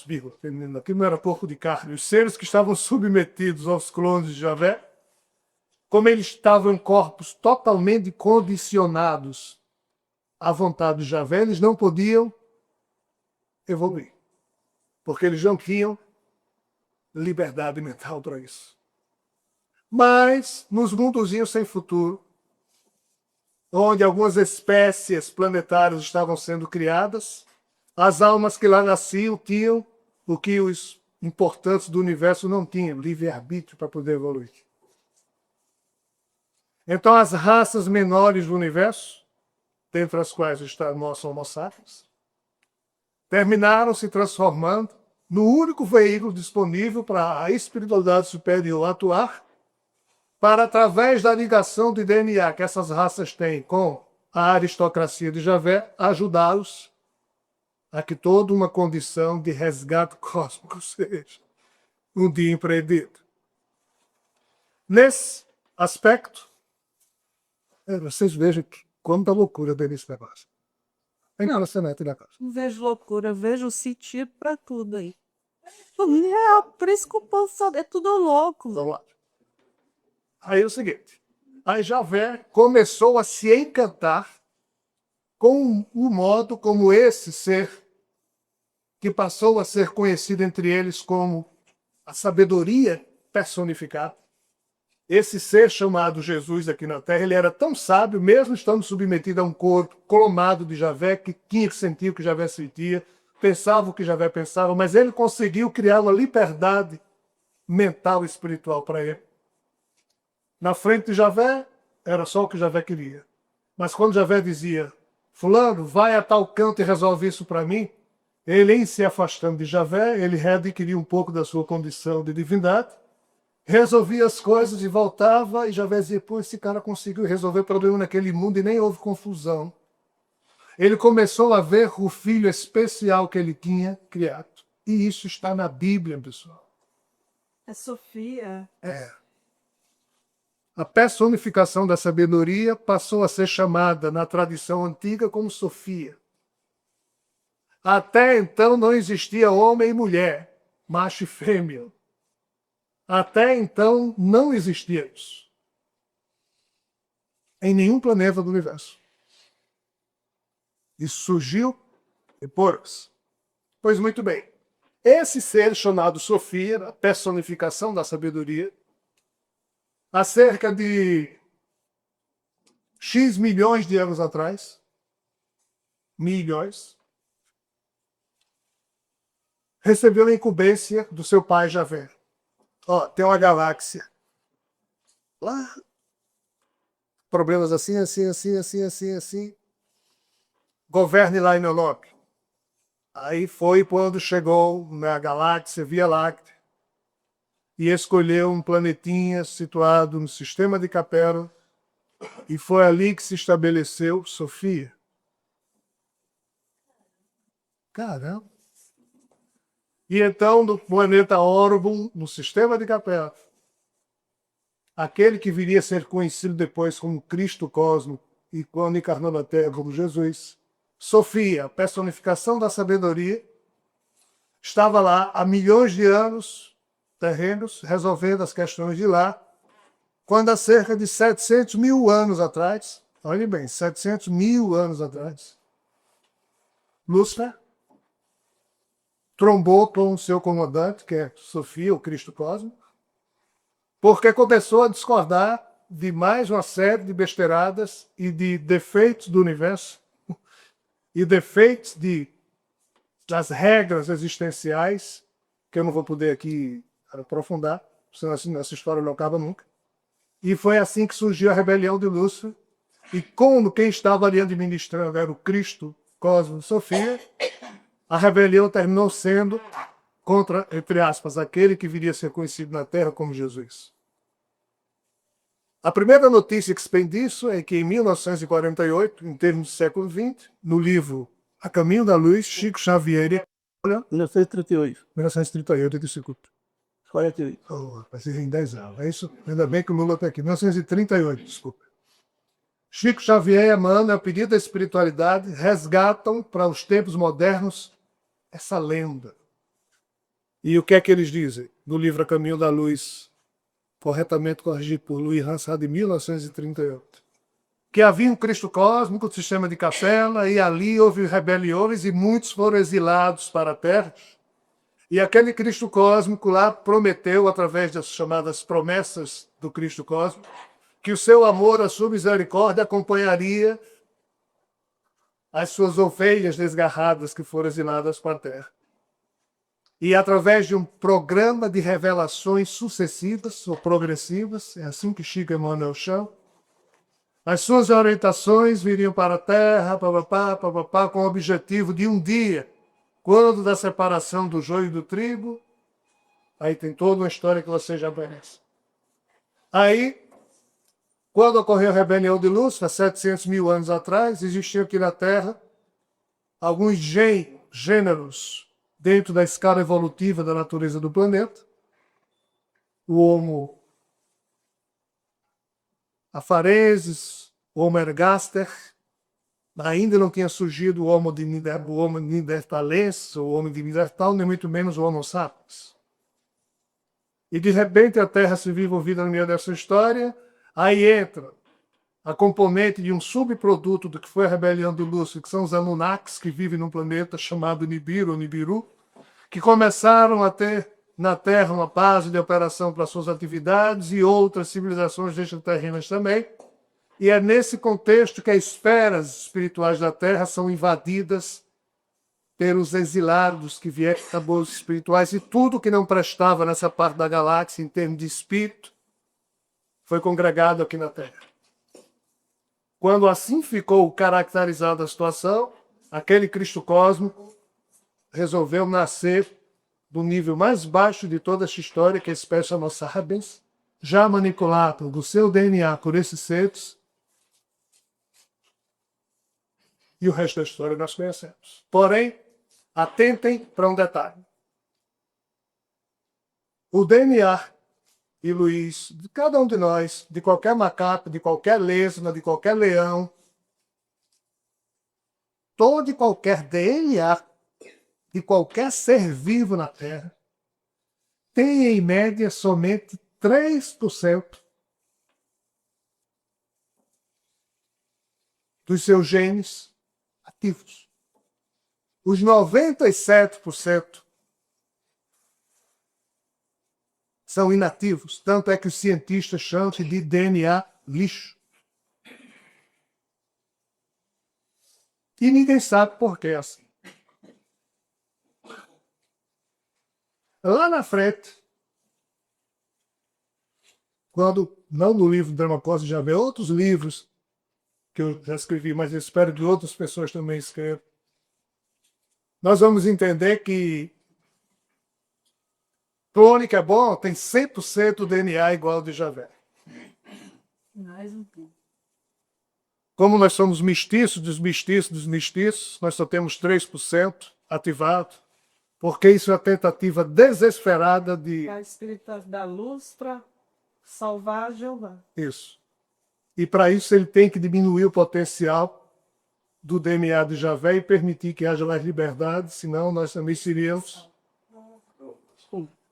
vírgula, aqui não era corpo de carne, os seres que estavam submetidos aos clones de Javé, como eles estavam em corpos totalmente condicionados à vontade de Javé, eles não podiam evoluir, porque eles não tinham liberdade mental para isso. Mas, nos mundozinhos sem futuro, onde algumas espécies planetárias estavam sendo criadas, as almas que lá nasciam tinham o que os importantes do universo não tinham, livre-arbítrio para poder evoluir. Então, as raças menores do universo, dentre as quais está o nosso Homo sapiens, terminaram se transformando no único veículo disponível para a espiritualidade superior atuar, para, através da ligação de DNA que essas raças têm com a aristocracia de Javé, ajudá-los a que toda uma condição de resgate cósmico seja um dia empreendido. Nesse aspecto, vocês vejam quanta loucura dele esse negócio. Tem na cenete da casa.
Não vejo loucura, vejo sentido pra tudo aí. É, por isso que o povo é tudo louco.
Vamos lá. Aí é o seguinte. Aí Javé começou a se encantar com o modo como esse ser, que passou a ser conhecido entre eles como a sabedoria personificada. Esse ser chamado Jesus aqui na Terra, ele era tão sábio, mesmo estando submetido a um corpo clonado de Javé, que tinha que sentir o que Javé sentia, pensava o que Javé pensava, mas ele conseguiu criar uma liberdade mental e espiritual para ele. Na frente de Javé, era só o que Javé queria. Mas quando Javé dizia, fulano, vai a tal canto e resolve isso para mim, ele, em se afastando de Javé, ele readquiria um pouco da sua condição de divindade, resolvia as coisas e voltava, e Javé dizia, pô, esse cara conseguiu resolver o problema naquele mundo e nem houve confusão. Ele começou a ver o filho especial que ele tinha criado. E isso está na Bíblia, pessoal.
É Sofia.
A personificação da sabedoria passou a ser chamada na tradição antiga como Sofia. Até então não existia homem e mulher, macho e fêmea. Até então não existia isso. Em nenhum planeta do universo. Isso surgiu depois. Pois muito bem. Esse ser chamado Sofia, a personificação da sabedoria, há cerca de X milhões de anos atrás, recebeu a incumbência do seu pai Javé. Ó, tem uma galáxia lá, problemas assim, governe lá em Enoque. Aí foi quando chegou na galáxia Via Láctea e escolheu um planetinha situado no sistema de Capella, e foi ali que se estabeleceu Sofia. Caramba! E então, no planeta Orbum, no sistema de Capella, aquele que viria a ser conhecido depois como Cristo Cósmico e quando encarnou na Terra como Jesus, Sofia, a personificação da sabedoria, estava lá há milhões de anos terrenos, resolvendo as questões de lá, quando há cerca de 700 mil anos atrás, olhe bem, 700 mil anos atrás, Lúcifer trombou com o seu comandante, que é Sofia, o Cristo Cósmico, porque começou a discordar de mais uma série de besteiradas e de defeitos do universo e defeitos das regras existenciais, que eu não vou poder aqui aprofundar, senão essa história não acaba nunca. E foi assim que surgiu a rebelião de Lúcifer, e como quem estava ali administrando era o Cristo Cósmico Sofia, a rebelião terminou sendo contra, entre aspas, aquele que viria a ser conhecido na Terra como Jesus. A primeira notícia que se tem disso é que em 1948, em termos do século XX, no livro A Caminho da Luz, Chico Xavier,
1938.
1938, desculpa.
48.
Oh, vai ser em 10 anos. É isso? Ainda bem que o Lula está aqui. 1938, desculpa. Chico Xavier e Emmanuel, a pedido da espiritualidade, resgatam para os tempos modernos essa lenda. E o que é que eles dizem? No livro A Caminho da Luz, corretamente corrigido por Luiz Hansard, de 1938. Que havia um Cristo cósmico, o sistema de Capella, e ali houve rebeliões e muitos foram exilados para a Terra. E aquele Cristo cósmico lá prometeu, através das chamadas promessas do Cristo cósmico, que o seu amor, a sua misericórdia acompanharia as suas ovelhas desgarradas que foram exiladas para a terra. E através de um programa de revelações sucessivas ou progressivas, é assim que Chico Emmanuel chama, as suas orientações viriam para a terra, com o objetivo de um dia, quando da separação do joio e do trigo, aí tem toda uma história que você já conhece. Aí, quando ocorreu a rebelião de Lúcifer, 700 mil anos atrás, existiam aqui na Terra alguns gêneros dentro da escala evolutiva da natureza do planeta. O Homo afarenses, Homo ergaster, ainda não tinha surgido o Homo neanderthalensis, o Homo de Neandertal, nem muito menos o Homo sapiens. E de repente a Terra se vive envolvida no meio dessa história, aí entra a componente de um subproduto do que foi a rebelião do Lúcifer, que são os Anunnakis, que vivem num planeta chamado Nibiru, ou Nibiru, que começaram a ter na Terra uma base de operação para suas atividades e outras civilizações extraterrenas também. E é nesse contexto que as esferas espirituais da Terra são invadidas pelos exilados que vieram da bolsa espirituais, e tudo que não prestava nessa parte da galáxia em termos de espírito foi congregado aqui na Terra. Quando assim ficou caracterizada a situação, aquele Cristo cósmico resolveu nascer do nível mais baixo de toda essa história, que é a espécie Homo sapiens, já manipulado do seu DNA por esses seres, e o resto da história nós conhecemos. Porém, atentem para um detalhe. O DNA, e Luiz, de cada um de nós, de qualquer macaco, de qualquer lesma, de qualquer leão, todo e qualquer DNA de qualquer ser vivo na Terra tem, em média, somente 3% dos seus genes ativos. Os 97% são inativos. Tanto é que os cientistas chamam de DNA lixo. E ninguém sabe por que é assim. Lá na frente, quando, não no livro do Dermacose, já vê outros livros que eu já escrevi, mas eu espero que outras pessoas também escrevam, nós vamos entender que clone que é bom tem 100% DNA igual ao de Javé.
Mais um pouco.
Como nós somos mestiços dos mestiços dos mestiços, nós só temos 3% ativado, porque isso é a tentativa desesperada de...
A espírita da luz para salvar Jeová.
Isso. E para isso ele tem que diminuir o potencial do DNA de Javé e permitir que haja mais liberdade, senão nós também seríamos...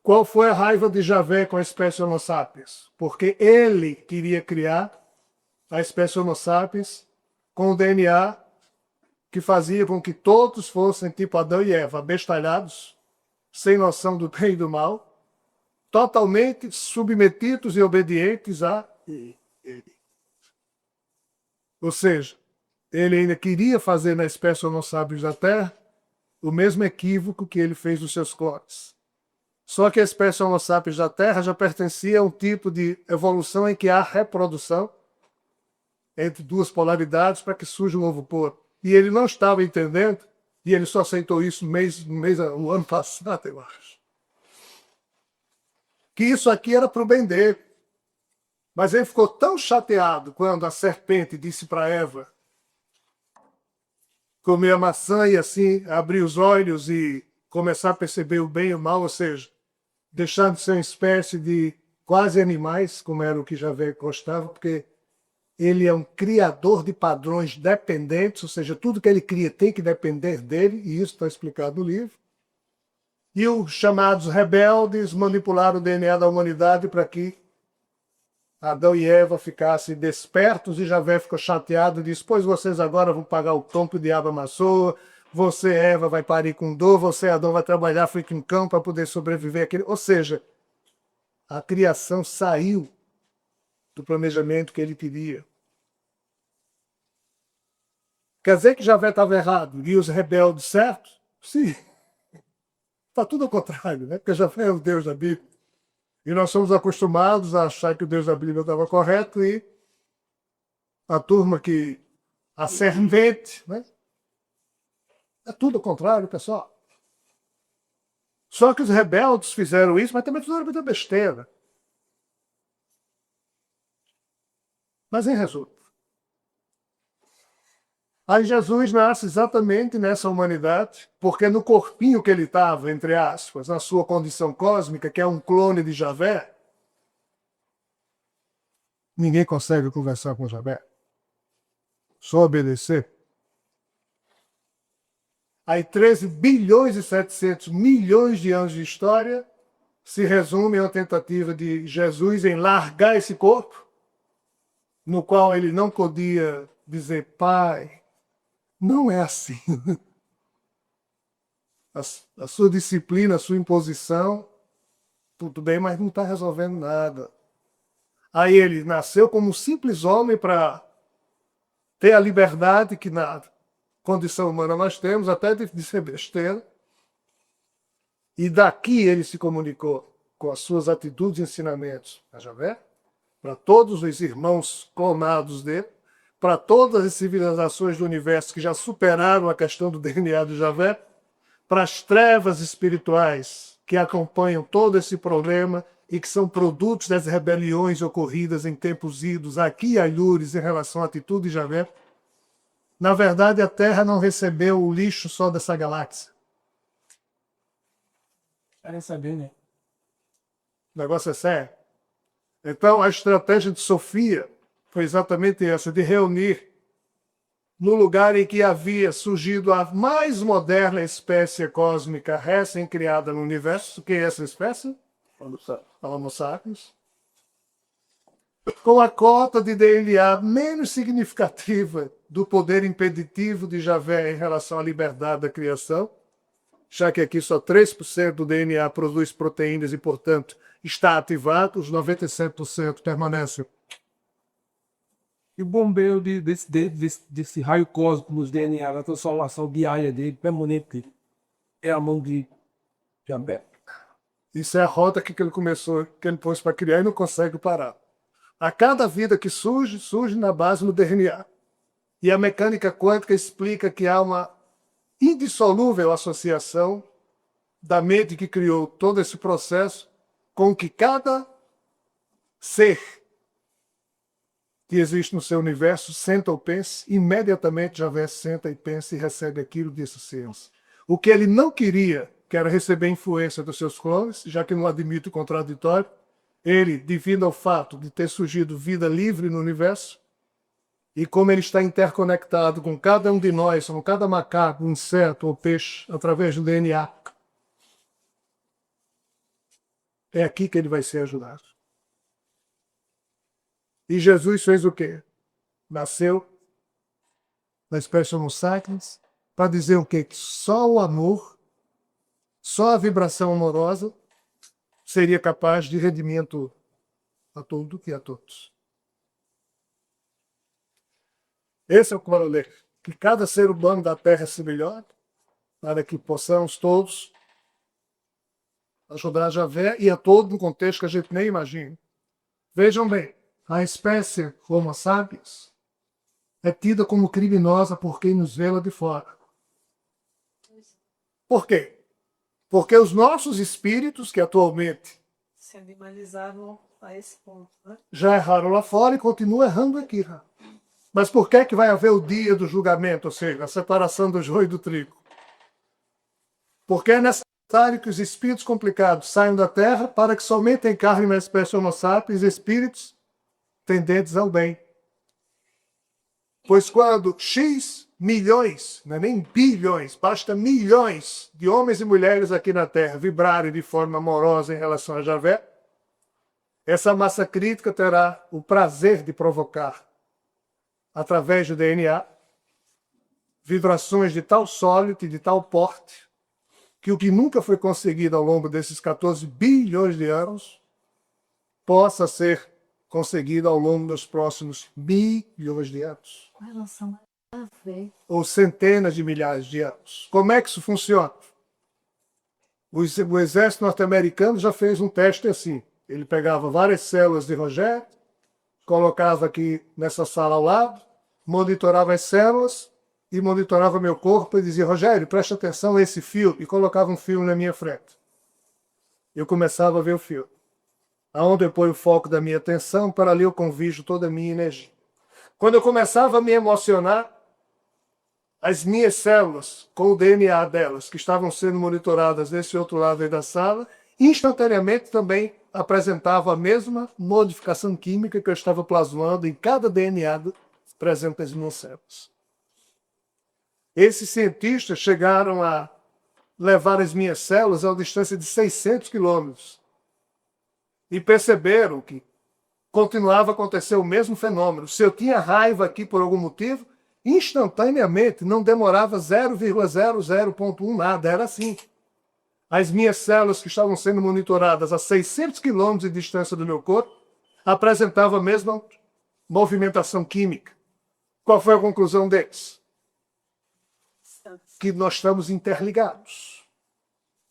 Qual foi a raiva de Javé com a espécie Homo sapiens? Porque ele queria criar a espécie Homo sapiens com o DNA que fazia com que todos fossem tipo Adão e Eva, abestalhados, sem noção do bem e do mal, totalmente submetidos e obedientes a ele. Ou seja, ele ainda queria fazer na espécie Homo sapiens da Terra o mesmo equívoco que ele fez nos seus clones. Só que a espécie Homo sapiens da Terra já pertencia a um tipo de evolução em que há reprodução entre duas polaridades para que surja um novo corpo. E ele não estava entendendo, e ele só aceitou isso o ano passado, eu acho. Que isso aqui era para o bem dele. Mas ele ficou tão chateado quando a serpente disse para Eva comer a maçã e assim abrir os olhos e começar a perceber o bem e o mal, ou seja, deixar de ser uma espécie de quase animais, como era o que Javé gostava, porque ele é um criador de padrões dependentes, ou seja, tudo que ele cria tem que depender dele, e isso está explicado no livro. E os chamados rebeldes manipularam o DNA da humanidade para que Adão e Eva ficassem despertos, e Javé ficou chateado e disse: pois vocês agora vão pagar o tom que o diabo amassou, você, Eva, vai parir com dor, você, Adão, vai trabalhar feito um cão para poder sobreviver àquele. Ou seja, a criação saiu do planejamento que ele queria. Quer dizer que Javé estava errado e os rebeldes certos? Sim. Está tudo ao contrário, né? Porque Javé é o Deus da Bíblia. E nós somos acostumados a achar que o Deus da Bíblia estava correto, e a turma que... a servente, né? É tudo ao contrário, pessoal. Só que os rebeldes fizeram isso, mas também fizeram muita besteira. Mas em resumo, aí Jesus nasce exatamente nessa humanidade, porque no corpinho que ele estava, entre aspas, na sua condição cósmica, que é um clone de Javé, ninguém consegue conversar com Javé. Só obedecer. Aí 13 bilhões e 700 milhões de anos de história se resume a uma tentativa de Jesus em largar esse corpo, no qual ele não podia dizer, Pai, não é assim. A sua disciplina, a sua imposição, tudo bem, mas não está resolvendo nada. Aí ele nasceu como um simples homem para ter a liberdade que na condição humana nós temos, até de ser besteira. E daqui ele se comunicou com as suas atitudes e ensinamentos a Javé, para todos os irmãos clonados dele, para todas as civilizações do universo que já superaram a questão do DNA de Javé, para as trevas espirituais que acompanham todo esse problema e que são produtos das rebeliões ocorridas em tempos idos aqui em Alhures em relação à atitude de Javé. Na verdade, a Terra não recebeu o lixo só dessa galáxia.
Querem saber, né?
O negócio é sério. Então, a estratégia de Sofia foi exatamente essa, de reunir no lugar em que havia surgido a mais moderna espécie cósmica recém-criada no universo. Quem é essa espécie? Homo sapiens. Com a cota de DNA menos significativa do poder impeditivo de Javé em relação à liberdade da criação, já que aqui só 3% do DNA produz proteínas e, portanto, está ativado, os 97% permanecem.
E o bombeio desse raio cósmico nos DNA, na transformação diária dele, permanente, é a mão de Javé.
Isso é a roda que ele começou, que ele pôs para criar e não consegue parar. A cada vida que surge, surge na base do DNA. E a mecânica quântica explica que há uma indissolúvel associação da mente que criou todo esse processo com que cada ser que existe no seu universo senta ou pensa, imediatamente Javé senta e pensa e recebe aquilo desse ciência. O que ele não queria, que era receber influência dos seus clones, já que não admite o contraditório, ele, devido ao fato de ter surgido vida livre no universo, e como ele está interconectado com cada um de nós, com cada macaco, inseto ou peixe, através do DNA, é aqui que ele vai ser ajudado. E Jesus fez o quê? Nasceu na espécie Homo sapiens para dizer o quê? Que só o amor, só a vibração amorosa seria capaz de redimir a tudo e a todos. Esse é o corolário. Que cada ser humano da Terra se melhore, para que possamos todos ajudar a Javé e a todo um contexto que a gente nem imagina. Vejam bem, a espécie Homo sapiens é tida como criminosa por quem nos vê lá de fora. Por quê? Porque os nossos espíritos, que atualmente
Se animalizaram a esse ponto, né?
já erraram lá fora e continuam errando aqui. Né? Mas por que vai haver o dia do julgamento, ou seja, a separação do joio e do trigo? Porque é necessário que os espíritos complicados saiam da Terra para que somente encarnem na espécie Homo sapiens espíritos tendentes ao bem. Pois quando X milhões, não é nem bilhões, basta milhões de homens e mulheres aqui na Terra vibrarem de forma amorosa em relação a Javé, essa massa crítica terá o prazer de provocar, através do DNA, vibrações de tal sólido e de tal porte, que o que nunca foi conseguido ao longo desses 14 bilhões de anos possa ser conseguido ao longo dos próximos bilhões de anos.
Com relação a ver.
Ou centenas de milhares de anos. Como é que isso funciona? O exército norte-americano já fez um teste assim. Ele pegava várias células de Rogério, colocava aqui nessa sala ao lado, monitorava as células e monitorava meu corpo e dizia, Rogério, preste atenção a esse fio, e colocava um fio na minha frente. Eu começava a ver o fio. Aonde eu ponho o foco da minha atenção, para ali eu convijo toda a minha energia. Quando eu começava a me emocionar, as minhas células, com o DNA delas, que estavam sendo monitoradas desse outro lado aí da sala, instantaneamente também apresentava a mesma modificação química que eu estava plasmando em cada DNA presente nas minhas células. Esses cientistas chegaram a levar as minhas células a uma distância de 600 quilômetros e perceberam que continuava a acontecer o mesmo fenômeno. Se eu tinha raiva aqui por algum motivo, instantaneamente, não demorava 0,00.1 nada, era assim. As minhas células que estavam sendo monitoradas a 600 quilômetros de distância do meu corpo apresentavam a mesma movimentação química. Qual foi a conclusão deles? Que nós estamos interligados.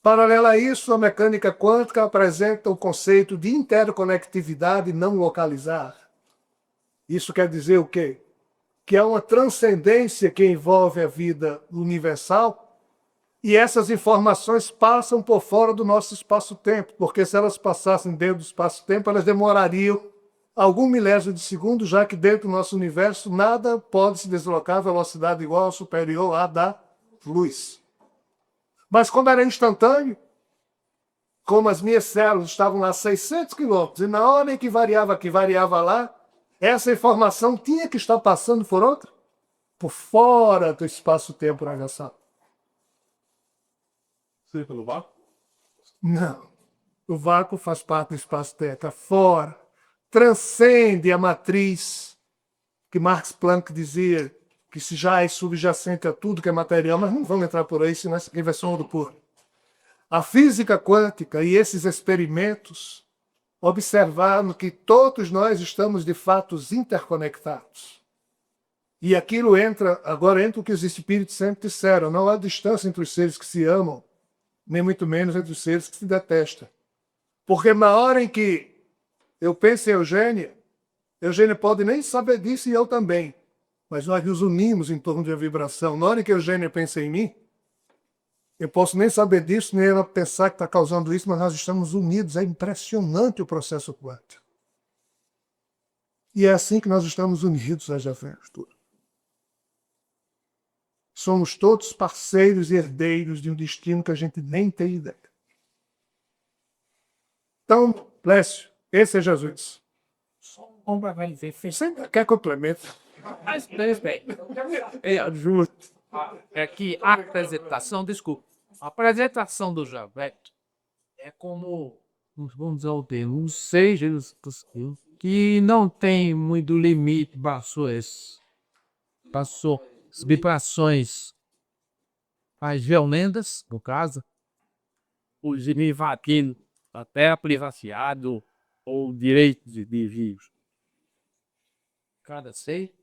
Paralelo a isso, a mecânica quântica apresenta o conceito de interconectividade não localizada. Isso quer dizer o quê? Que há uma transcendência que envolve a vida universal e essas informações passam por fora do nosso espaço-tempo, porque se elas passassem dentro do espaço-tempo, elas demorariam algum milésimo de segundo, já que dentro do nosso universo nada pode se deslocar a velocidade igual ou superior à da luz. Mas como era instantâneo, como as minhas células estavam lá a 600 quilômetros, e na hora em que variava aqui, variava lá, essa informação tinha que estar passando por outra, por fora do espaço-tempo universal.
Círculo vácuo?
Não. O vácuo faz parte do espaço-tempo, está fora. Transcende a matriz que Max Planck dizia que se já é subjacente a tudo que é material, mas não vamos entrar por aí, senão isso aqui vai ser um ouro puro. A física quântica e esses experimentos observaram que todos nós estamos de fato interconectados. E aquilo agora entra o que os espíritos sempre disseram, não há distância entre os seres que se amam, nem muito menos entre os seres que se detestam. Porque na hora em que eu penso em Eugênia pode nem saber disso e eu também. Mas nós nos unimos em torno de uma vibração. Na hora que Eugênia pensa em mim, eu posso nem saber disso, nem ela pensar que está causando isso, mas nós estamos unidos. É impressionante o processo quântico. E é assim que nós estamos unidos, a Javé. Somos todos parceiros e herdeiros de um destino que a gente nem tem ideia. Então, Lécio, esse é Jesus. Você quer complemento?
Mas, bem, é justo. É que a apresentação, desculpa, a apresentação do Javeto é como, vamos dizer o termo, um ser que não tem muito limite, passou as vibrações, as violentas, no caso, os invadindo até a privacidade ou direito de vivos. Cada ser.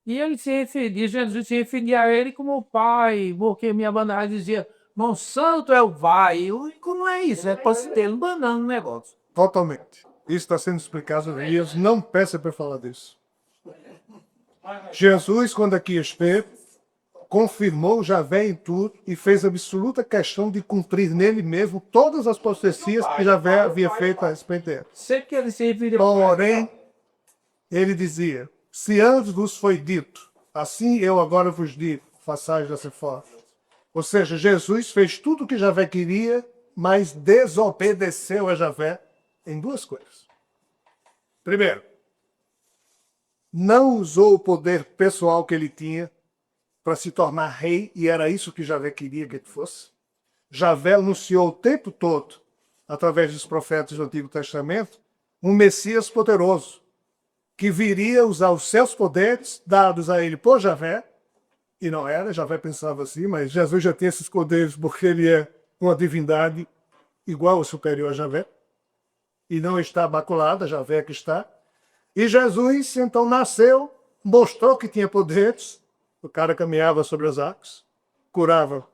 E ele se referia, Jesus se referia a ele como pai, porque minha bandagem dizia, Monsanto é o pai. E como é isso? É para se ter banando o negócio.
Totalmente. Isso está sendo explicado em Elias. Não peça para falar disso. Jesus, quando aqui esteve, confirmou Javé em tudo e fez absoluta questão de cumprir nele mesmo todas as profecias que Javé havia feito a respeito dele.
Sempre que ele se referia
Porém, ele dizia, se antes vos foi dito, assim eu agora vos digo, façais dessa forma. Ou seja, Jesus fez tudo o que Javé queria, mas desobedeceu a Javé em duas coisas. Primeiro, não usou o poder pessoal que ele tinha para se tornar rei, e era isso que Javé queria que ele fosse. Javé anunciou o tempo todo, através dos profetas do Antigo Testamento, um Messias poderoso, que viria usar os seus poderes, dados a ele por Javé, e não era, Javé pensava assim, mas Jesus já tem esses poderes porque ele é uma divindade igual ou superior a Javé, e não está maculada, Javé que está. E Jesus, então, nasceu, mostrou que tinha poderes, o cara caminhava sobre as águas, curava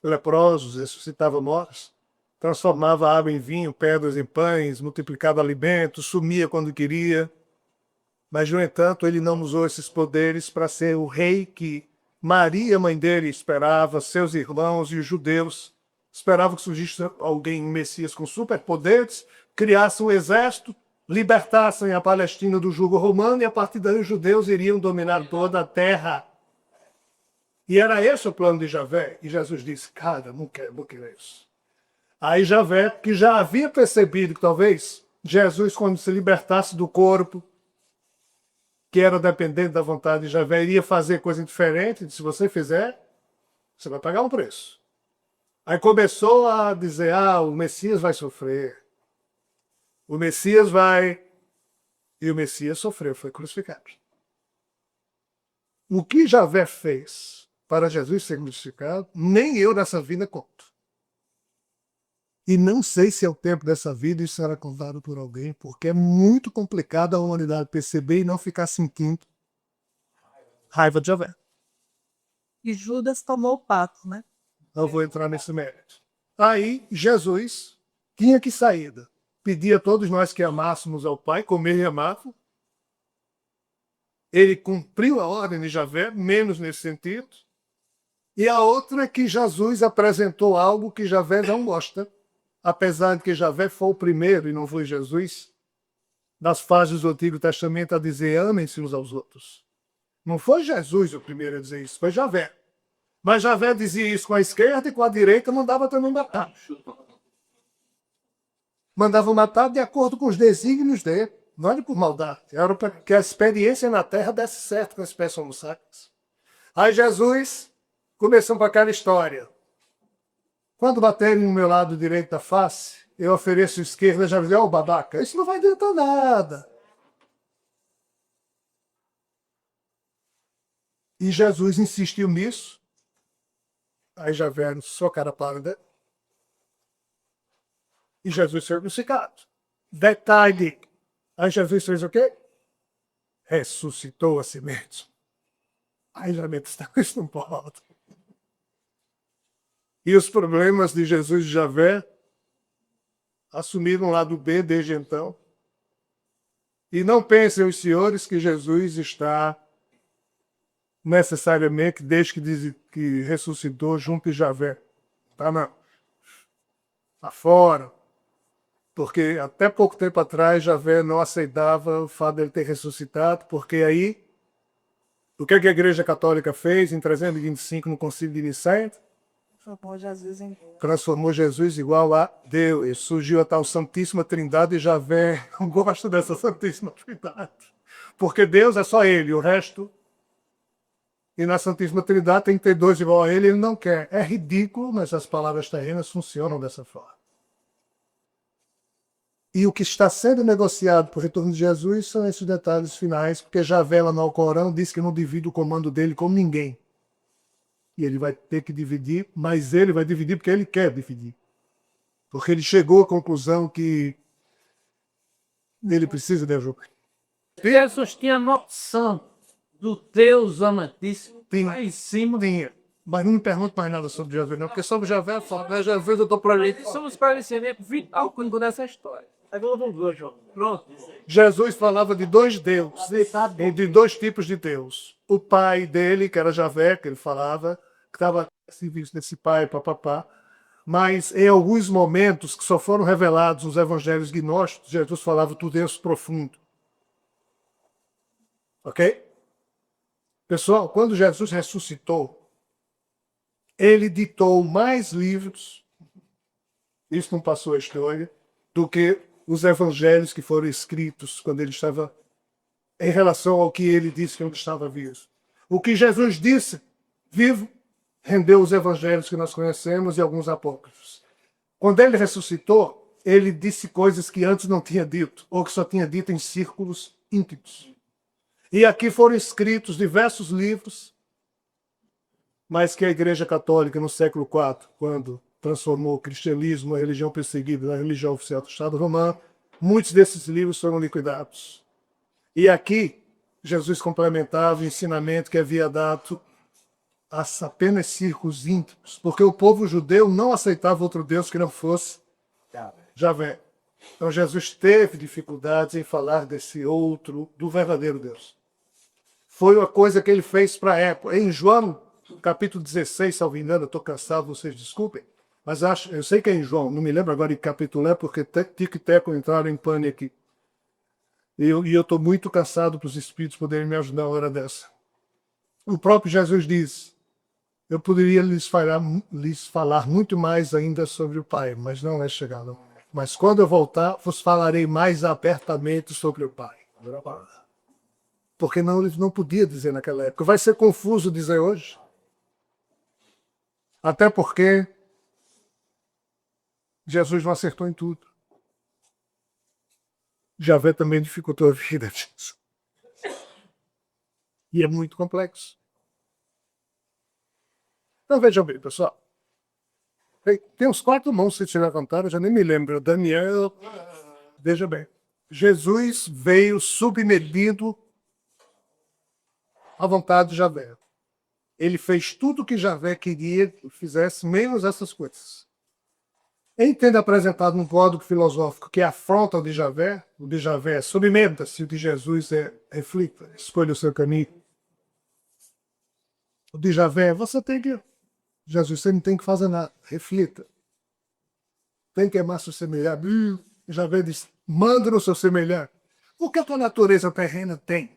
leprosos, ressuscitava mortos, transformava água em vinho, pedras em pães, multiplicava alimentos, sumia quando queria. Mas, no entanto, ele não usou esses poderes para ser o rei que Maria, mãe dele, esperava, seus irmãos e os judeus esperavam que surgisse alguém, um Messias com superpoderes, criasse um exército, libertassem a Palestina do jugo romano e, a partir daí, os judeus iriam dominar toda a terra. E era esse o plano de Javé. E Jesus disse, cara, não quero isso. Aí Javé, que já havia percebido que talvez Jesus, quando se libertasse do corpo, que era dependente da vontade de Javé, iria fazer coisa diferente. Disse, se você fizer, você vai pagar um preço. Aí começou a dizer, o Messias vai sofrer. O Messias vai... E o Messias sofreu, foi crucificado. O que Javé fez para Jesus ser crucificado, nem eu nessa vida conto. E não sei se é o tempo dessa vida isso será contado por alguém, porque é muito complicado a humanidade perceber e não ficar sentindo raiva de Javé.
E Judas tomou o pato, né?
Não vou entrar nesse mérito. Aí Jesus tinha que saída. Pedia a todos nós que amássemos ao Pai, comer e amar. Ele cumpriu a ordem de Javé, menos nesse sentido. E a outra é que Jesus apresentou algo que Javé não gosta, apesar de que Javé foi o primeiro, e não foi Jesus, nas fases do Antigo Testamento a dizer amem-se uns aos outros. Não foi Jesus o primeiro a dizer isso, foi Javé. Mas Javé dizia isso com a esquerda e com a direita mandava também matar. Mandava matar de acordo com os desígnios dele, não era por maldade. Era para que a experiência na terra desse certo com as espécies homo sapiens. Aí Jesus começou com aquela história. Quando baterem no meu lado direito da face, eu ofereço esquerda, já dizia, babaca, isso não vai adiantar nada. E Jesus insistiu nisso. Aí já vieram só cara pálida. E Jesus foi crucificado. Detalhe. Aí Jesus fez o quê? Ressuscitou a si mesmo. Aí já está isso não pode. E os problemas de Jesus e Javé assumiram o lado B desde então. E não pensem os senhores que Jesus está necessariamente, desde que ressuscitou, junto de Javé. Tá, não. Está fora. Porque até pouco tempo atrás, Javé não aceitava o fato de ele ter ressuscitado, porque aí, o que a Igreja Católica fez em 325 no Concílio de Nicéia? Transformou Jesus igual a Deus. E surgiu a tal Santíssima Trindade e Javé não gosta dessa Santíssima Trindade. Porque Deus é só ele, o resto... E na Santíssima Trindade tem que ter dois igual a ele não quer. É ridículo, mas as palavras terrenas funcionam dessa forma. E o que está sendo negociado por retorno de Jesus são esses detalhes finais, porque Javé lá no Alcorão diz que não divide o comando dele com ninguém. E ele vai ter que dividir, mas ele vai dividir porque ele quer dividir. Porque ele chegou à conclusão que ele precisa de ajuda.
Jesus tinha noção do Deus amantíssimo lá em cima.
Tinha. Mas não me pergunte mais nada sobre Javé, não, porque sobre Javé, Jesus eu estou para ele.
São os esclarecimento vital quando dessa história. Aí vamos ver, João. Pronto.
Jesus falava de dois deuses, e de dois tipos de Deus. O pai dele, que era Javé, que ele falava, que estava serviço desse pai, papapá. Mas em alguns momentos que só foram revelados nos evangelhos gnósticos, Jesus falava do Deus profundo. Ok? Pessoal, quando Jesus ressuscitou, ele ditou mais livros, isso não passou a história, do que os evangelhos que foram escritos quando ele estava, em relação ao que ele disse que ele estava vivo. O que Jesus disse, vivo, rendeu os evangelhos que nós conhecemos e alguns apócrifos. Quando ele ressuscitou, ele disse coisas que antes não tinha dito, ou que só tinha dito em círculos íntimos. E aqui foram escritos diversos livros, mas que a Igreja Católica, no século IV, quando transformou o cristianismo, a religião perseguida, na religião oficial do Estado Romano, muitos desses livros foram liquidados. E aqui, Jesus complementava o ensinamento que havia dado a apenas círculos íntimos, porque o povo judeu não aceitava outro Deus que não fosse Javé. Então Jesus teve dificuldades em falar desse outro, do verdadeiro Deus. Foi uma coisa que ele fez para a época. Em João, capítulo 16, salvo engano, eu estou cansado, vocês desculpem, mas eu sei que é em João, não me lembro agora em capítulo é, porque Tico e Teco entraram em pane aqui. E eu estou muito cansado para os espíritos poderem me ajudar na hora dessa. O próprio Jesus diz Eu poderia lhes falar muito mais ainda sobre o Pai, mas não é chegado. Mas quando eu voltar, vos falarei mais abertamente sobre o Pai. Porque não, ele não podia dizer naquela época. Vai ser confuso dizer hoje. Até porque Jesus não acertou em tudo. Javé também dificultou a vida disso. E é muito complexo. Então vejam bem, pessoal. Tem uns 4 mãos, se tiver contar, eu já nem me lembro. Daniel, veja bem. Jesus veio submetido à vontade de Javé. Ele fez tudo o que Javé queria que fizesse, menos essas coisas. Em tendo apresentado um código filosófico que afronta o de Javé é submeta-se, o de Jesus é reflita, escolha o seu caminho. O de Javé, você tem que... Jesus, você não tem que fazer nada, reflita. Tem que amar seu semelhante. Javé diz, manda no seu semelhante. O que a tua natureza terrena tem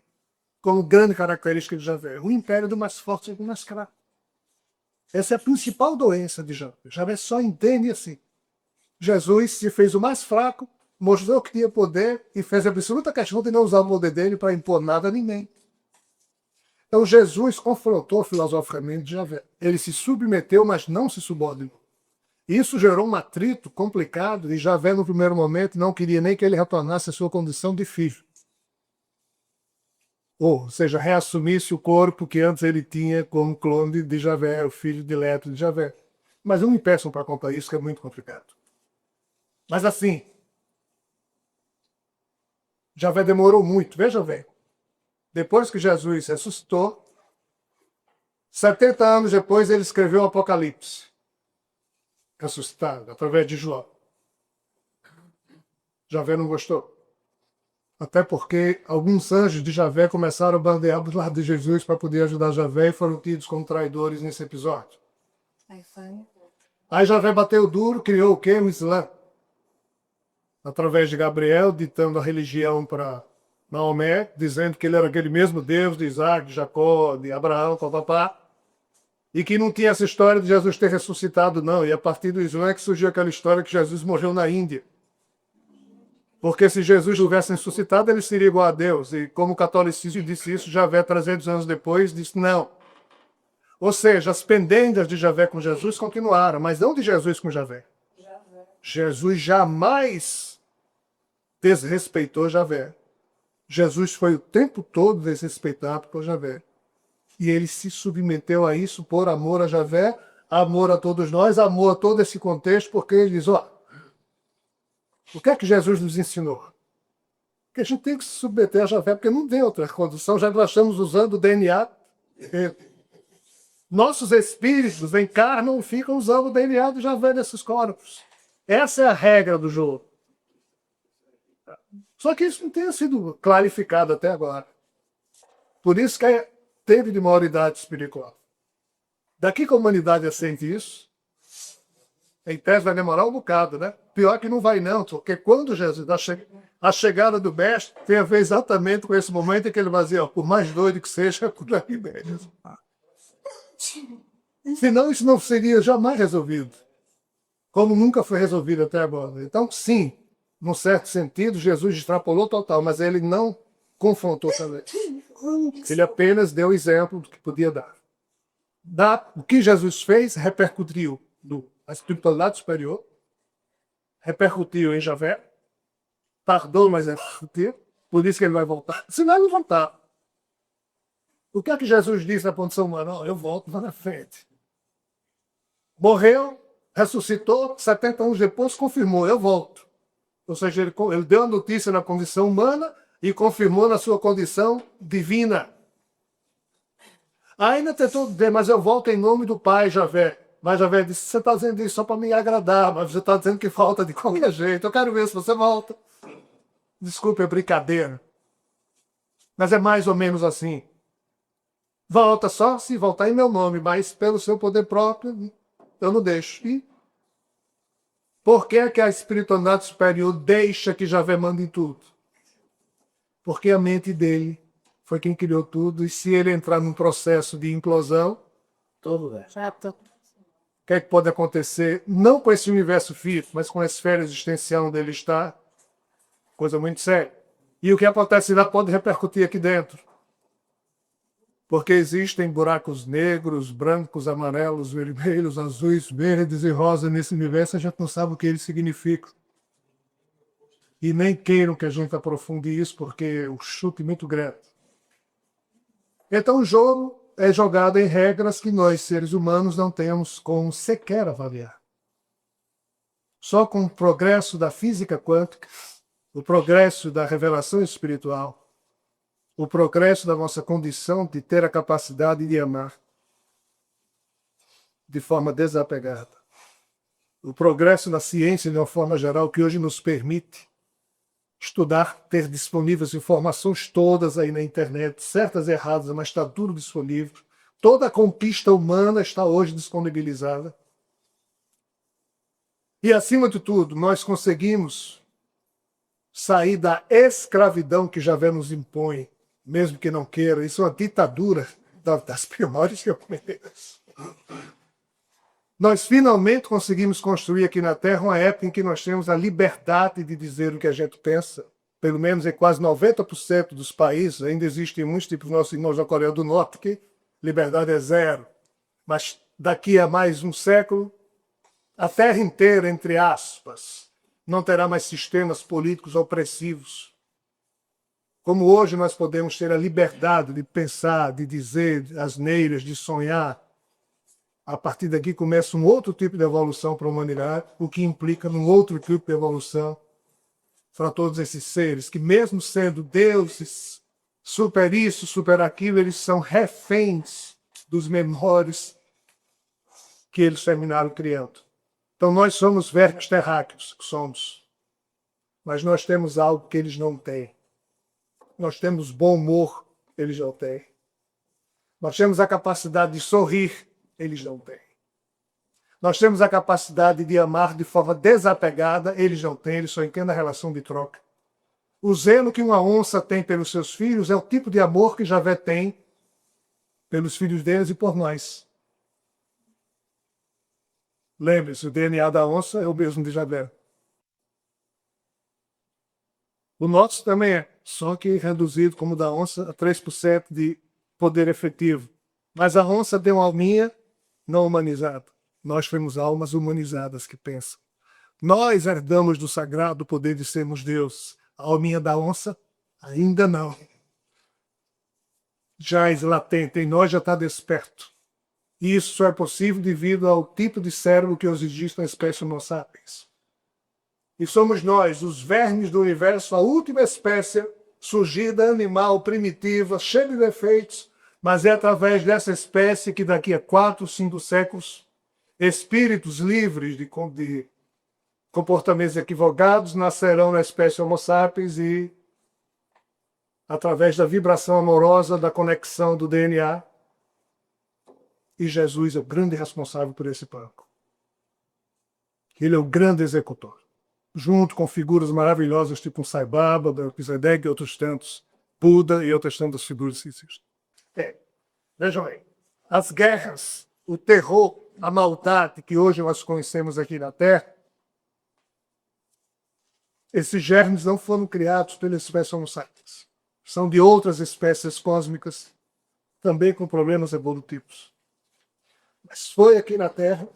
como grande característica de Javé? O império do mais forte e do mais fraco. Essa é a principal doença de Javé. Javé só entende assim. Jesus se fez o mais fraco, mostrou que tinha poder e fez a absoluta questão de não usar o poder dele para impor nada a ninguém. Então Jesus confrontou filosoficamente Javé. Ele se submeteu, mas não se subordinou. Isso gerou um atrito complicado e Javé, no primeiro momento, não queria nem que ele retornasse à sua condição de filho. Ou seja, reassumisse o corpo que antes ele tinha como clone de Javé, o filho dileto de Javé. Mas não me peçam para contar isso, que é muito complicado. Mas assim, Javé demorou muito. Veja bem, depois que Jesus ressuscitou, 70 anos depois ele escreveu o Apocalipse, ressuscitado, através de João. Javé não gostou. Até porque alguns anjos de Javé começaram a bandear do lado de Jesus para poder ajudar Javé e foram tidos como traidores nesse episódio. Aí Javé bateu duro, criou o quê? O Islã. Através de Gabriel, ditando a religião para Maomé, dizendo que ele era aquele mesmo Deus de Isaac, de Jacó, de Abraão, papapá, e que não tinha essa história de Jesus ter ressuscitado, não. E a partir do Islã é que surgiu aquela história que Jesus morreu na Índia. Porque se Jesus tivesse ressuscitado, ele seria igual a Deus. E como o catolicismo disse isso, Javé, 300 anos depois, disse não. Ou seja, as pendengas de Javé com Jesus continuaram, mas não de Jesus com Javé. Jesus jamais desrespeitou Javé. Jesus foi o tempo todo desrespeitado por Javé. E ele se submeteu a isso por amor a Javé, amor a todos nós, amor a todo esse contexto, porque ele diz, ó, o que é que Jesus nos ensinou? Que a gente tem que se submeter a Javé, porque não tem outra condição, já que nós estamos usando o DNA dele. Nossos espíritos encarnam e ficam usando o DNA de Javé nesses corpos. Essa é a regra do jogo. Só que isso não tem sido clarificado até agora. Por isso que teve de maioridade espiritual. Daqui que a humanidade assente isso, em tese vai demorar um bocado, né? Pior que não vai não, porque quando Jesus, a chegada do mestre tem a ver exatamente com esse momento em que ele vai dizer, ó, por mais doido que seja, por aí mesmo. Senão isso não seria jamais resolvido. Como nunca foi resolvido até agora. Então, sim, num certo sentido, Jesus extrapolou total, mas ele não confrontou também. Ele apenas deu exemplo do que podia dar. O que Jesus fez repercutiu na espiritualidade superior, repercutiu em Javé, tardou, mas repercutiu, por isso que ele vai voltar. Senão ele não voltar. O que é que Jesus disse na condição humana? Não, eu volto lá na frente. Morreu, ressuscitou, 70 anos depois confirmou, eu volto. Ou seja, ele deu a notícia na condição humana e confirmou na sua condição divina. Ainda tentou dizer, mas eu volto em nome do Pai, Javé. Mas Javé disse, você está dizendo isso só para me agradar, mas você está dizendo que falta de qualquer jeito. Eu quero ver se você volta. Desculpe, é brincadeira. Mas é mais ou menos assim. Volta só se voltar em meu nome, mas pelo seu poder próprio, eu não deixo. E por que é que a espiritualidade superior deixa que Javé mande em tudo? Porque a mente dele foi quem criou tudo, e se ele entrar num processo de implosão,
Chato.
O que é que pode acontecer, não com esse universo físico, mas com a esfera existencial onde ele está? Coisa muito séria. E o que acontece lá pode repercutir aqui dentro. Porque existem buracos negros, brancos, amarelos, vermelhos, azuis, verdes e rosas nesse universo, a gente não sabe o que eles significam. E nem queiram que a gente aprofunde isso, porque é um chute muito grande. Então o jogo é jogado em regras que nós, seres humanos, não temos como sequer avaliar. Só com o progresso da física quântica, o progresso da revelação espiritual, o progresso da nossa condição de ter a capacidade de amar de forma desapegada, o progresso da ciência de uma forma geral que hoje nos permite estudar, ter disponíveis informações todas aí na internet, certas e erradas, mas está tudo disponível. Toda a conquista humana está hoje disponibilizada. E, acima de tudo, nós conseguimos sair da escravidão que Javé nos impõe, mesmo que não queira. Isso é uma ditadura das piores que eu conheço. Nós finalmente conseguimos construir aqui na Terra uma época em que nós temos a liberdade de dizer o que a gente pensa. Pelo menos em quase 90% dos países, ainda existem muitos tipos nossos irmãos da Coreia do Norte que liberdade é zero. Mas daqui a mais um século, a Terra inteira, entre aspas, não terá mais sistemas políticos opressivos. Como hoje nós podemos ter a liberdade de pensar, de dizer asneiras, de sonhar. A partir daqui começa um outro tipo de evolução para a humanidade, o que implica num outro tipo de evolução para todos esses seres, que mesmo sendo deuses, super isso, super aquilo, eles são reféns dos menores que eles terminaram criando. Então nós somos vermes terráqueos, que somos. Mas nós temos algo que eles não têm. Nós temos bom humor, eles não têm. Nós temos a capacidade de sorrir, eles não têm. Nós temos a capacidade de amar de forma desapegada, eles não têm, eles só entendem a relação de troca. O zelo que uma onça tem pelos seus filhos é o tipo de amor que Javé tem pelos filhos deles e por nós. Lembre-se, o DNA da onça é o mesmo de Javé. O nosso também é, só que reduzido como o da onça a 3% de poder efetivo. Mas a onça deu uma alminha não humanizada. Nós fomos almas humanizadas que pensam. Nós herdamos do sagrado o poder de sermos Deus. A alminha da onça, ainda não. Já é latente, em nós já está desperto. E isso só é possível devido ao tipo de cérebro que hoje existe na espécie Homo sapiens. E somos nós, os vermes do universo, a última espécie surgida, animal, primitiva, cheia de defeitos, mas é através dessa espécie que daqui a 4, 5 séculos, espíritos livres de comportamentos equivocados nascerão na espécie Homo sapiens e, através da vibração amorosa, da conexão do DNA, e Jesus é o grande responsável por esse banco. Ele é o grande executor. Junto com figuras maravilhosas tipo Sai Baba, Melquisedeque e outros tantos, Buda e outras tantas figuras que existem. Vejam aí, as guerras, o terror, a maldade que hoje nós conhecemos aqui na Terra, esses germes não foram criados pela espécie Homo sapiens. São de outras espécies cósmicas, também com problemas evolutivos. Mas foi aqui na Terra,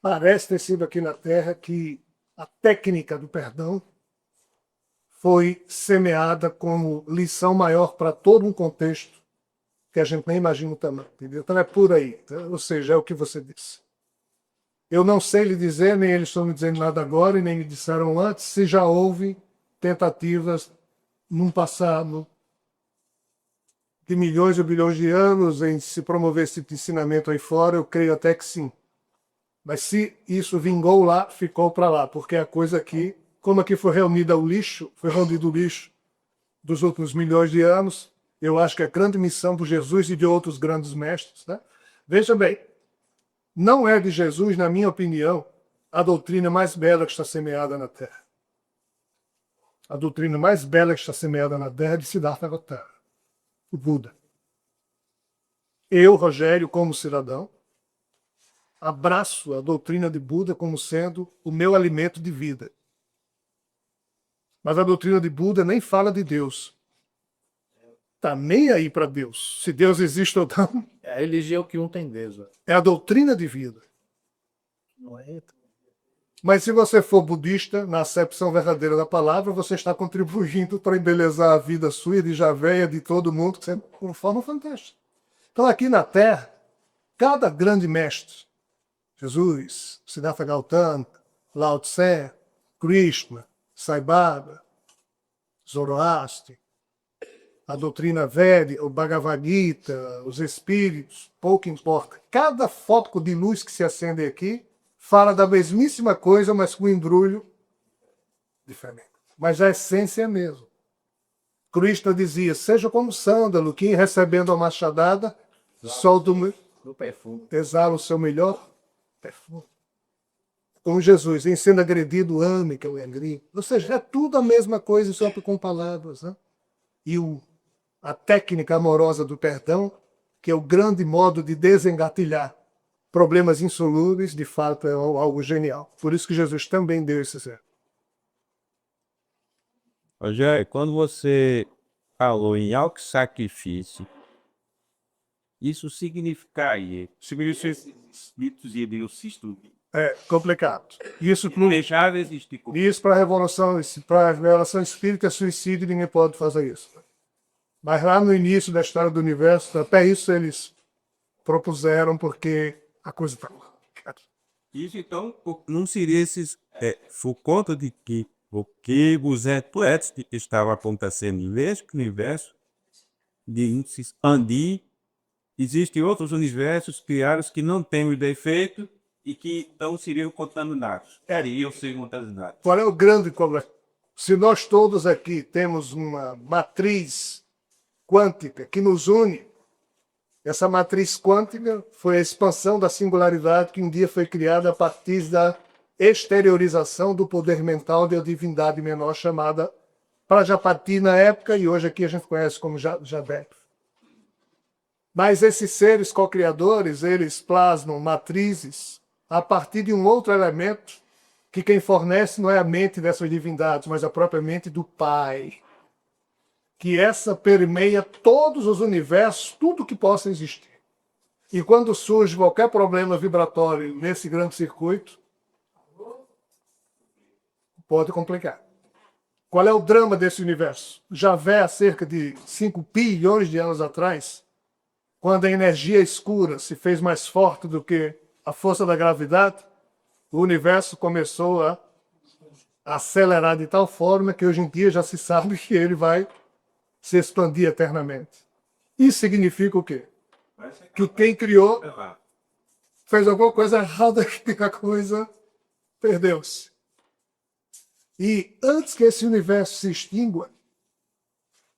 parece ter sido aqui na Terra, que a técnica do perdão foi semeada como lição maior para todo um contexto que a gente nem imagina o tamanho. Entendeu? Então é por aí. Tá? Ou seja, é o que você disse. Eu não sei lhe dizer, nem eles estão me dizendo nada agora, e nem me disseram antes, se já houve tentativas num passado de milhões e bilhões de anos em se promover esse tipo de ensinamento aí fora, eu creio até que sim. Mas se isso vingou lá, ficou para lá, porque a coisa aqui, como aqui foi reunido o lixo dos últimos milhões de anos, eu acho que a grande missão de Jesus e de outros grandes mestres, né? Veja bem, não é de Jesus, na minha opinião, a doutrina mais bela que está semeada na Terra. A doutrina mais bela que está semeada na Terra é de Siddhartha Gautama, o Buda. Eu, Rogério, como cidadão, abraço a doutrina de Buda como sendo o meu alimento de vida. Mas a doutrina de Buda nem fala de Deus. Está nem aí para Deus. Se Deus existe ou não,
É a religião que um tem Deus. Né?
é a doutrina de vida.
Não é?
Mas se você for budista, na acepção verdadeira da palavra, você está contribuindo para embelezar a vida sua e de Javé e de todo mundo de uma forma fantástica. Então aqui na Terra, cada grande mestre, Jesus, Siddhartha Gautama, Lao Tse, Krishna, Sai Baba, Zoroastre, a doutrina Védica, o Bhagavad Gita, os espíritos, pouco importa. Cada foco de luz que se acende aqui fala da mesmíssima coisa, mas com um embrulho diferente. Mas a essência é a mesma. Krishna dizia, seja como sândalo, que recebendo a machadada, solta
Do perfume.
exala o seu melhor perfume. Como Jesus, em sendo agredido, ame que eu agri. Ou seja, é tudo a mesma coisa, só com palavras. Né? E a técnica amorosa do perdão, que é o grande modo de desengatilhar problemas insolúveis, de fato é algo genial. Por isso que Jesus também deu esse exemplo.
Rogério, quando você falou em auto-sacrifício, isso significaria, significa espíritos iriam se extinguir.
É complicado. Isso
Deixar de existir.
para a revolução, para a revelação espírita, suicídio, ninguém pode fazer isso. Mas lá no início da história do universo, até isso eles propuseram, porque a coisa está complicada.
Isso então não seria esses, por conta de que porque os ecléticos que estavam acontecendo neste universo de se expandir, existem outros universos criados que não têm o defeito e que então seriam contaminados. Iriam ser contaminados.
Qual é o grande problema? Se nós todos aqui temos uma matriz quântica que nos une, essa matriz quântica foi a expansão da singularidade que um dia foi criada a partir da exteriorização do poder mental da divindade menor chamada Prajapati na época, e hoje aqui a gente conhece como Jabé. Mas esses seres co-criadores, eles plasmam matrizes a partir de um outro elemento que quem fornece não é a mente dessas divindades, mas a própria mente do Pai. Que essa permeia todos os universos, tudo que possa existir. E quando surge qualquer problema vibratório nesse grande circuito, pode complicar. Qual é o drama desse universo? Javé, há cerca de 5 bilhões de anos atrás, quando a energia escura se fez mais forte do que a força da gravidade, o universo começou a acelerar de tal forma que hoje em dia já se sabe que ele vai se expandir eternamente. Isso significa o quê? Que quem criou fez alguma coisa errada, que a coisa perdeu-se. E antes que esse universo se extingua,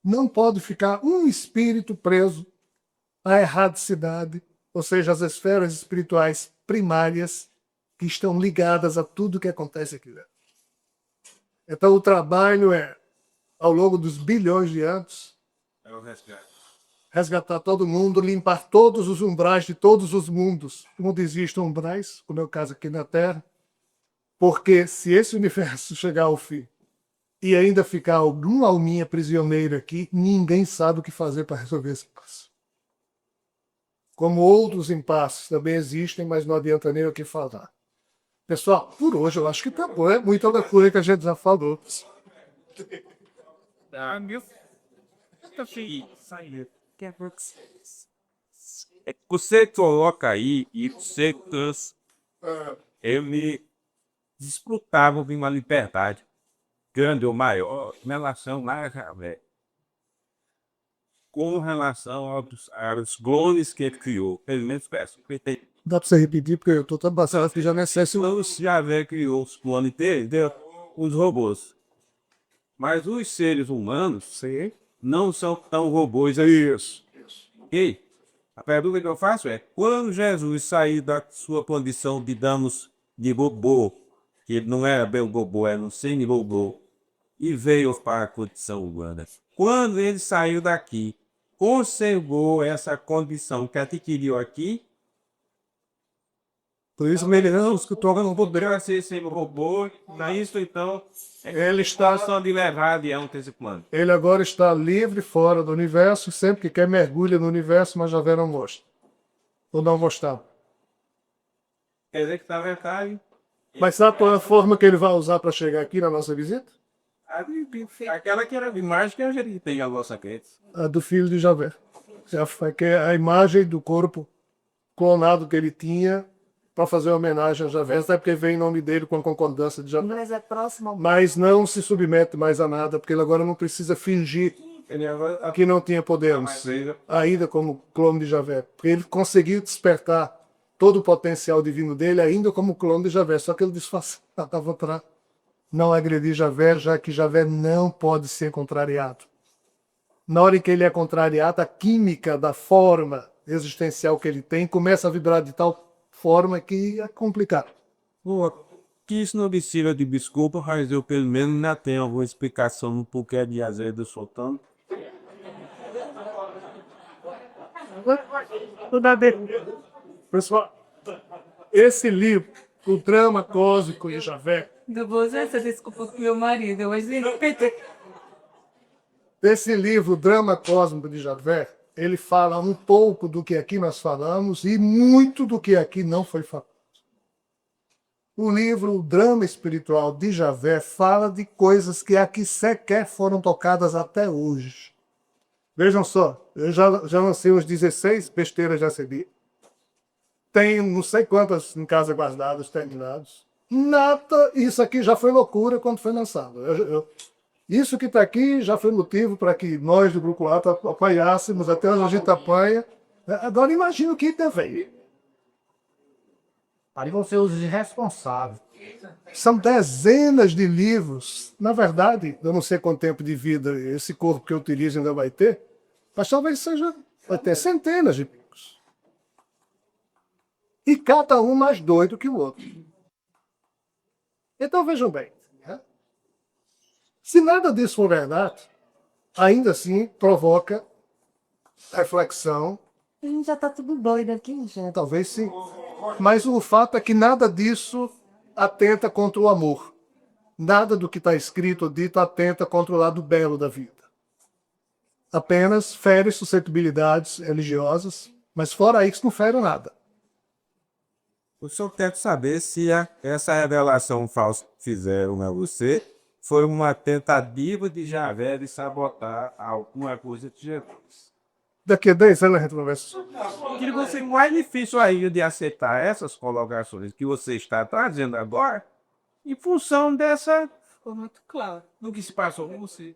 não pode ficar um espírito preso à erradicidade, ou seja, às esferas espirituais primárias que estão ligadas a tudo que acontece aqui dentro. Então o trabalho é, ao longo dos bilhões de anos, resgatar todo mundo, limpar todos os umbrais de todos os mundos, onde existem umbrais, como é o caso aqui na Terra, porque se esse universo chegar ao fim e ainda ficar alguma alminha prisioneira aqui, ninguém sabe o que fazer para resolver esse impasse. Como outros impasses também existem, mas não adianta nem o que falar. Pessoal, por hoje eu acho que tá bom, é muita loucura que a gente já falou.
Você coloca aí e você ele desfrutavam de uma liberdade grande ou maior em relação a Javé, com relação aos clones que ele criou. Pelo menos peço.
Dá para você repetir, porque eu estou tão passando que já não é excesso.
O Javé criou os clones dele, deu os robôs. Mas os seres humanos não são tão robôs a isso. E a pergunta que eu faço é, quando Jesus sair da sua condição de danos de robô, que ele não era bem robô, era um semi-robô, e veio para a condição humana, quando ele saiu daqui, conservou essa condição que adquiriu aqui.
Por isso,
Os que tornam poderão ser sem robô. Na isso, então,
ele está,
situação de levar adiante esse plano.
ele agora está livre fora do universo, sempre que quer mergulha no universo, mas Javé não gosta. Ou não gostava.
Quer dizer que, na verdade,
Mas sabe qual é a forma que ele vai usar para chegar aqui na nossa visita?
aquela que era a imagem que a gente tem a nossa crença.
A do filho de Javé. Que é a imagem do corpo clonado que ele tinha para fazer homenagem a Javé. Até porque vem em nome dele com a concordância de Javé.
Mas é próximo ao
Mas não se submete mais a nada, porque ele agora não precisa fingir
Ele agora
que não tinha poderes, ainda como clone de Javé. Porque ele conseguiu despertar todo o potencial divino dele, ainda como clone de Javé. Só que ele disfarçava para não agredir Javé, já que Javé não pode ser contrariado. Na hora em que ele é contrariado, a química da forma existencial que ele tem começa a vibrar de tal forma que é complicado.
Pô, que isso não me sirva de desculpa, mas eu pelo menos ainda tenho alguma explicação no porquê de azedo soltando.
Tudo a ver. Pessoal, esse livro, O Drama Cósmico de Javé,
Eu vou usar essa desculpa com meu marido, mas
esse livro, O Drama Cósmico de Javé, ele fala um pouco do que aqui nós falamos e muito do que aqui não foi falado. O livro O Drama Espiritual de Javé fala de coisas que aqui sequer foram tocadas até hoje. Vejam só, eu já lancei uns 16 besteiras já CD. Tenho não sei quantas em casa guardadas, terminados. Nada, isso aqui já foi loucura quando foi lançado. Isso que está aqui já foi motivo para que nós do Grupo Lata apanhássemos, até hoje a gente apanha. Agora imagina o que teve.
Aí vão ser os irresponsáveis.
São dezenas de livros. Na verdade, eu não sei quanto tempo de vida esse corpo que eu utilizo ainda vai ter, mas talvez vai ter centenas de livros. E cada um mais doido que o outro. Então vejam bem, né? Se nada disso for verdade, ainda assim provoca reflexão.
a gente já tá tudo doido aqui, gente.
Talvez sim. Mas o fato é que nada disso atenta contra o amor. Nada do que está escrito ou dito atenta contra o lado belo da vida. Apenas fere suscetibilidades religiosas, mas fora isso não fere nada.
Eu só quero saber se essa revelação falsa que fizeram a você foi uma tentativa de Javé de sabotar alguma coisa de Jesus.
Daqui a 10 anos a gente conversa.
O que você mais difícil ainda de aceitar essas colocações que você está trazendo agora, em função dessa. Ficou muito claro do que se passou com você.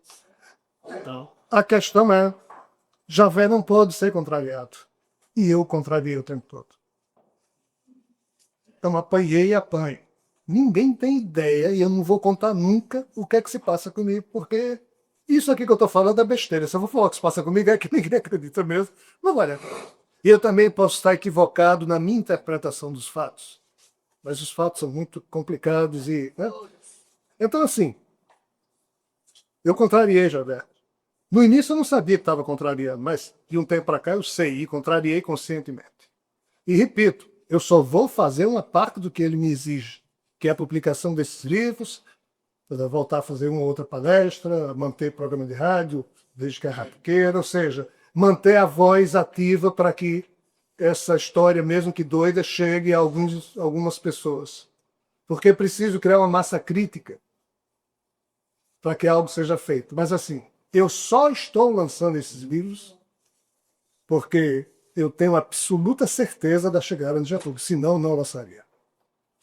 A questão é, Javé não pode ser contrariado. E eu contrariei o tempo todo. Então apanhei e apanho. Ninguém tem ideia, e eu não vou contar nunca o que é que se passa comigo, porque isso aqui que eu estou falando é besteira. Se eu vou falar o que se passa comigo, é que ninguém acredita mesmo. Não vale a pena. E eu também posso estar equivocado na minha interpretação dos fatos. Mas os fatos são muito complicados e... né? Então, assim, eu contrariei Javé. No início eu não sabia que estava contrariando, mas de um tempo para cá eu sei e contrariei conscientemente. E repito, eu só vou fazer uma parte do que ele me exige, que é a publicação desses livros, voltar a fazer uma outra palestra, manter programa de rádio, desde que é rapiqueira, ou seja, manter a voz ativa para que essa história, mesmo que doida, chegue a algumas pessoas. Porque é preciso criar uma massa crítica para que algo seja feito. Mas assim, eu só estou lançando esses livros porque eu tenho absoluta certeza da chegada de Getúlio, senão não lançaria.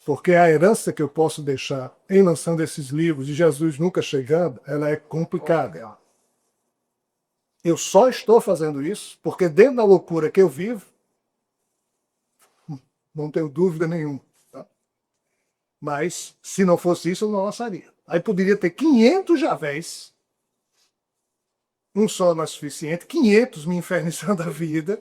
Porque a herança que eu posso deixar em lançando esses livros de Jesus nunca chegando, ela é complicada. Eu só estou fazendo isso porque dentro da loucura que eu vivo, não tenho dúvida nenhuma. Tá? Mas, se não fosse isso, eu não lançaria. Aí poderia ter 500 Javés, um só não é suficiente, 500 me infernizando a vida,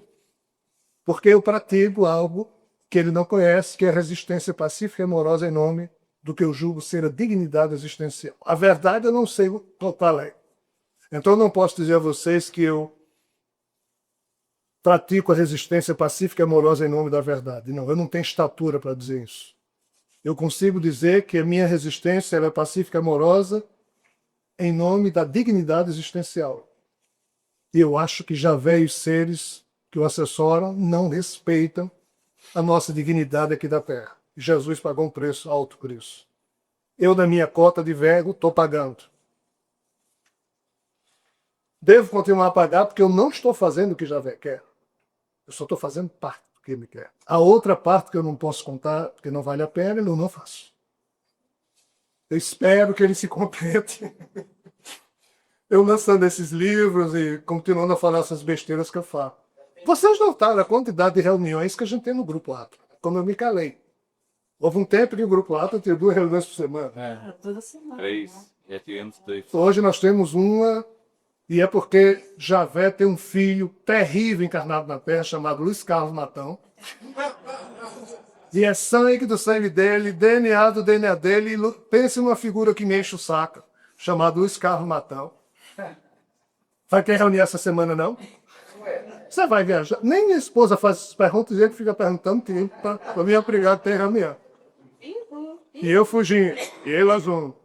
porque eu pratico algo que ele não conhece, que é a resistência pacífica e amorosa em nome do que eu julgo ser a dignidade existencial. A verdade eu não sei qual é. Então eu não posso dizer a vocês que eu pratico a resistência pacífica e amorosa em nome da verdade. Não, eu não tenho estatura para dizer isso. Eu consigo dizer que a minha resistência ela é pacífica e amorosa em nome da dignidade existencial. E eu acho que Javé e os seres que o assessoram não respeitam a nossa dignidade aqui da Terra. Jesus pagou um preço alto por isso. Eu, na minha cota de vergo, estou pagando. Devo continuar a pagar porque eu não estou fazendo o que Javé quer. Eu só estou fazendo parte do que ele quer. A outra parte que eu não posso contar, porque não vale a pena, eu não faço. Eu espero que ele se contente. Eu lançando esses livros e continuando a falar essas besteiras que eu falo. Vocês notaram a quantidade de reuniões que a gente tem no Grupo Atlas. Como eu me calei. Houve um tempo que o Grupo Atlas tinha 2 reuniões por semana.
Toda semana.
3. Já tivemos 2.
Hoje nós temos uma, e é porque Javé tem um filho terrível encarnado na Terra, chamado Luiz Carlos Matão. E é sangue do sangue dele, DNA do DNA dele. E pense numa figura que me enche o saco, chamado Luiz Carlos Matão. Vai ter reunião essa semana, não? Você vai viajar. Nem minha esposa faz essas perguntas e ele fica perguntando tempo para me obrigar a ter reunião. E eu fugindo, e ele junto.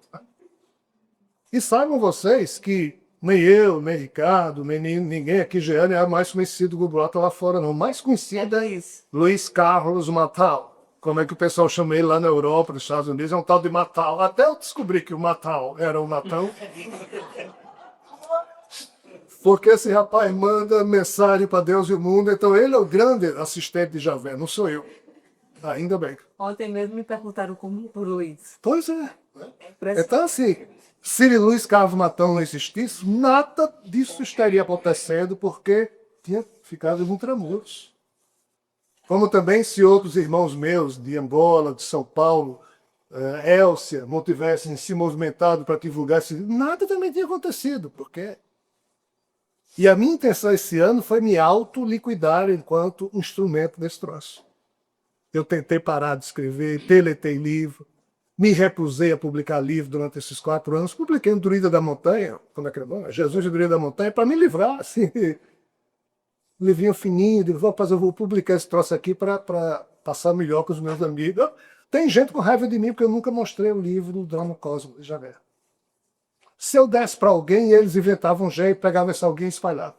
E saibam vocês que nem eu, nem Ricardo, nem ninguém aqui de Goiânia é mais conhecido do Grupo Atlas lá fora, não. Mais conhecido é Luiz Carlos Matão. Como é que o pessoal chama ele lá na Europa, nos Estados Unidos, é um tal de Matão. Até eu descobri que o Matão era o Matão. Porque esse rapaz manda mensagem para Deus e o mundo, então ele é o grande assistente de Javé, não sou eu. Ainda bem.
Ontem mesmo me perguntaram como o Luiz.
Pois é.
Impressionante.
Então, assim, se Luiz Carlos Matão não existisse, nada disso estaria acontecendo, porque tinha ficado em Intramuros. Como também se outros irmãos meus de Angola, de São Paulo, Élcia, não tivessem se movimentado para divulgar esse livro, nada também tinha acontecido, porque... E a minha intenção esse ano foi me auto-liquidar enquanto instrumento desse troço. Eu tentei parar de escrever, deletei livro, me recusei a publicar livro durante esses 4 anos, publiquei no Druida da Montanha, como é que é? Jesus e Druida da Montanha, para me livrar, assim, livrinho fininho, de rapaz, eu vou publicar esse troço aqui para passar melhor com os meus amigos. Tem gente com raiva de mim porque eu nunca mostrei o livro do Drama Cosmo de Javé. Se eu desse para alguém, eles inventavam um jeito, pegavam esse alguém e espalhavam.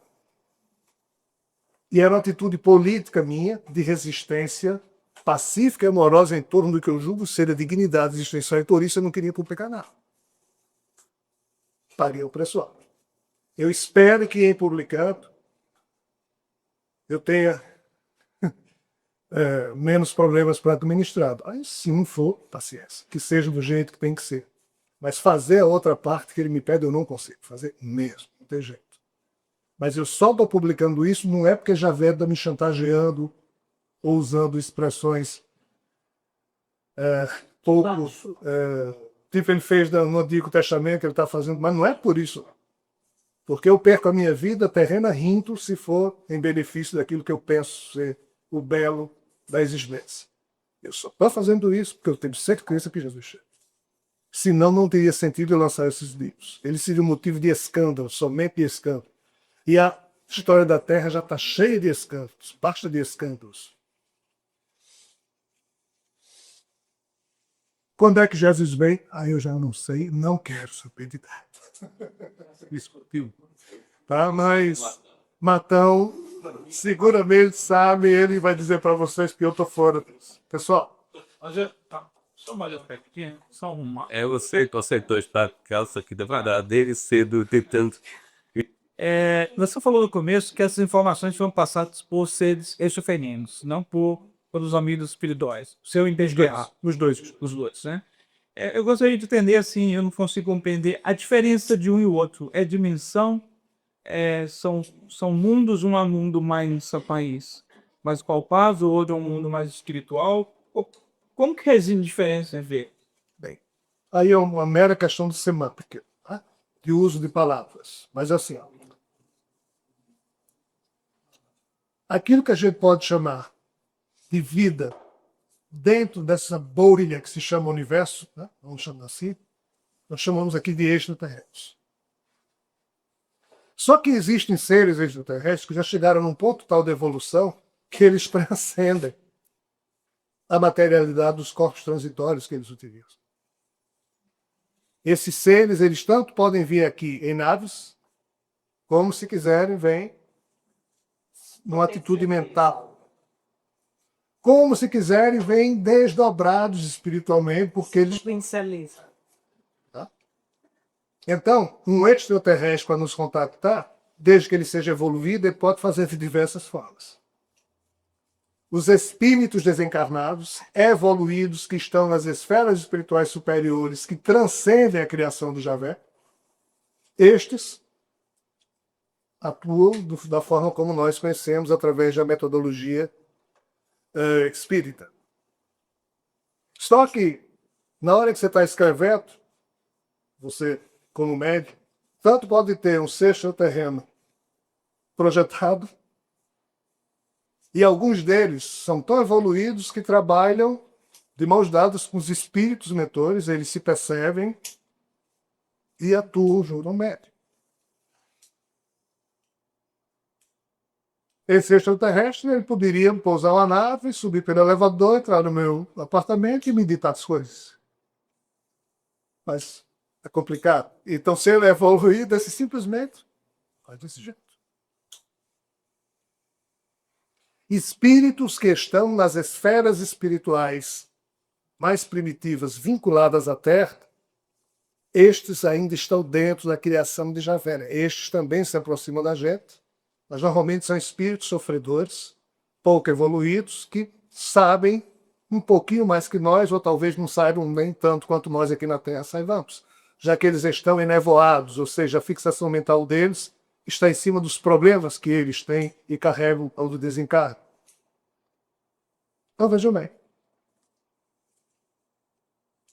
E era uma atitude política minha, de resistência pacífica e amorosa em torno do que eu julgo ser a dignidade existencial, e por isso eu não queria publicar nada. Paguei o preço alto. Eu espero que em publicando eu tenha menos problemas para administrar. Aí, se não for, paciência. Que seja do jeito que tem que ser. Mas fazer a outra parte que ele me pede, eu não consigo fazer mesmo. Não tem jeito. Mas eu só estou publicando isso, não é porque Javé está me chantageando ou usando expressões pouco... tipo ele fez no Antigo Testamento, que ele está fazendo, mas não é por isso. Porque eu perco a minha vida terrena rindo se for em benefício daquilo que eu penso ser o belo da existência. Eu só estou fazendo isso porque eu tenho certeza que Jesus chega. Senão não teria sentido eu lançar esses livros. Ele seria um motivo de escândalo, somente de escândalo. E a história da Terra já está cheia de escândalos, basta de escândalos. Quando é que Jesus vem? Eu já não sei, não quero saber de nada. Discutiu. Tá, mas Matão seguramente sabe, ele vai dizer para vocês que eu estou fora disso. Pessoal,
Só mais aspectinho, só uma.
Você que aceitou estar calça aqui da verdade dele cedo, tentando.
Você falou no começo que essas informações foram passadas por seres exofeninos, não pelos amigos espirituais. Se eu entendi
os dois.
os dois, né? Eu gostaria de entender, assim, eu não consigo compreender a diferença de um e o outro. É dimensão, são mundos, um é um mundo mais país, mais palpável, o outro é um mundo mais espiritual. Como que existe diferença entre?
Bem, aí é uma mera questão de semântica, tá? De uso de palavras. Mas assim, aquilo que a gente pode chamar de vida dentro dessa bolha que se chama universo, né? Vamos chamar assim, nós chamamos aqui de extraterrestres. Só que existem seres extraterrestres que já chegaram num ponto tal de evolução que eles transcendem a materialidade dos corpos transitórios que eles utilizam. Esses seres, eles tanto podem vir aqui em naves, como, se quiserem, vêm numa atitude mental. Como, se quiserem, vêm desdobrados espiritualmente, porque eles... Tá? Então, um extraterrestre, para nos contactar, desde que ele seja evoluído, ele pode fazer de diversas formas. Os espíritos desencarnados, evoluídos, que estão nas esferas espirituais superiores, que transcendem a criação do Javé, estes atuam da forma como nós conhecemos, através da metodologia espírita. Só que, na hora que você está escrevendo, você, como médico, tanto pode ter um ser extraterreno projetado, e alguns deles são tão evoluídos que trabalham de mãos dadas com os espíritos mentores, eles se percebem e atuam junto ao médico. Esse extraterrestre, ele poderia pousar uma nave, subir pelo elevador, entrar no meu apartamento e me ditar as coisas. Mas é complicado. Então, se ele é evoluído, ele simplesmente faz desse jeito. Espíritos que estão nas esferas espirituais mais primitivas vinculadas à Terra, estes ainda estão dentro da criação de Javé. Estes também se aproximam da gente, mas normalmente são espíritos sofredores, pouco evoluídos, que sabem um pouquinho mais que nós, ou talvez não saibam nem tanto quanto nós aqui na Terra saibamos, já que eles estão enevoados, ou seja, a fixação mental deles está em cima dos problemas que eles têm e carregam ao do desencarno. Então vejam bem.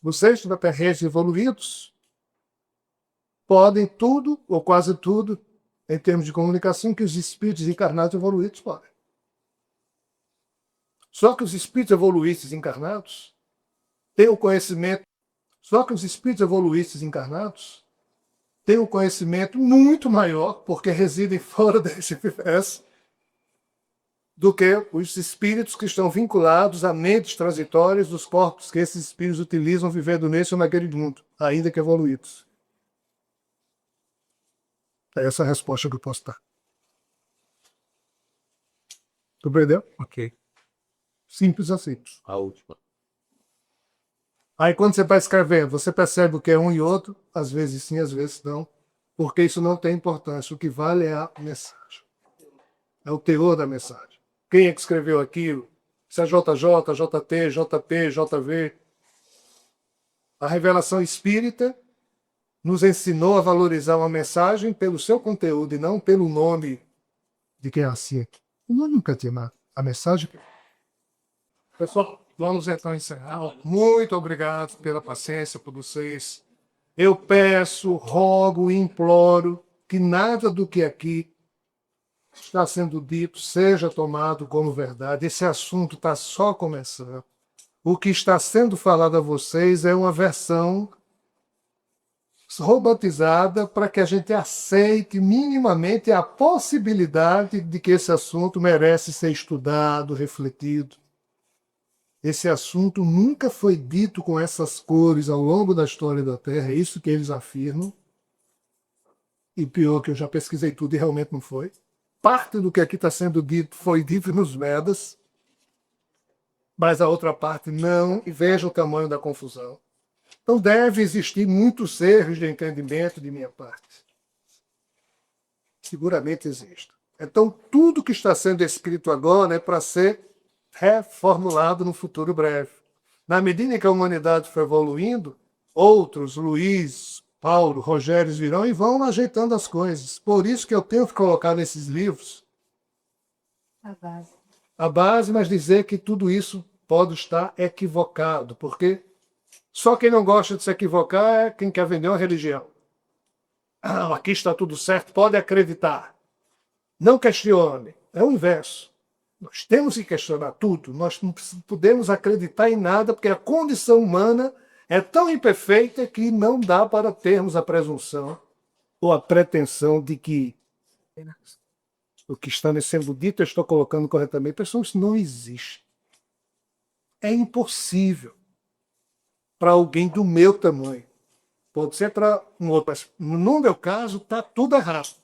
Os extraterrestres evoluídos podem tudo, ou quase tudo, em termos de comunicação, que os espíritos encarnados evoluídos podem. Só que os espíritos evoluídos encarnados têm o conhecimento, têm um conhecimento muito maior, porque residem fora desse universo, do que os espíritos que estão vinculados a mentes transitórias dos corpos que esses espíritos utilizam vivendo nesse ou naquele mundo, ainda que evoluídos. É essa a resposta que eu posso dar. Compreendeu?
Ok.
Simples assim.
A última.
Aí quando você vai escrevendo, você percebe o que é um e outro, às vezes sim, às vezes não, porque isso não tem importância. O que vale é a mensagem. É o teor da mensagem. Quem é que escreveu aquilo? Se é JJ, JT, JP, JV. A revelação espírita nos ensinou a valorizar uma mensagem pelo seu conteúdo e não pelo nome de quem a assina. Eu nunca tinha nada. A mensagem... Pessoal, vamos então encerrar. Muito obrigado pela paciência por vocês. Eu peço, rogo e imploro que nada do que aqui está sendo dito seja tomado como verdade. Esse assunto está só começando. O que está sendo falado a vocês é uma versão robotizada para que a gente aceite minimamente a possibilidade de que esse assunto merece ser estudado, refletido. Esse assunto nunca foi dito com essas cores ao longo da história da Terra, é isso que eles afirmam. E pior que eu já pesquisei tudo e realmente não foi. Parte do que aqui está sendo dito foi dito nos Vedas, mas a outra parte não, e veja o tamanho da confusão. Então deve existir muitos erros de entendimento de minha parte. Seguramente existe. Então tudo que está sendo escrito agora é para ser reformulado no futuro breve. Na medida em que a humanidade for evoluindo, outros, Luiz, Paulo, Rogério virão e vão ajeitando as coisas. Por isso que eu tenho que colocar nesses livros a base, mas dizer que tudo isso pode estar equivocado, porque só quem não gosta de se equivocar é quem quer vender uma religião. Ah, aqui está tudo certo, pode acreditar. Não questione, é o inverso. Nós temos que questionar tudo, nós não podemos acreditar em nada, porque a condição humana é tão imperfeita que não dá para termos a presunção ou a pretensão de que O que está sendo dito, eu estou colocando corretamente, pessoal, isso não existe. É impossível para alguém do meu tamanho. Pode ser para um outro, mas no meu caso está tudo errado.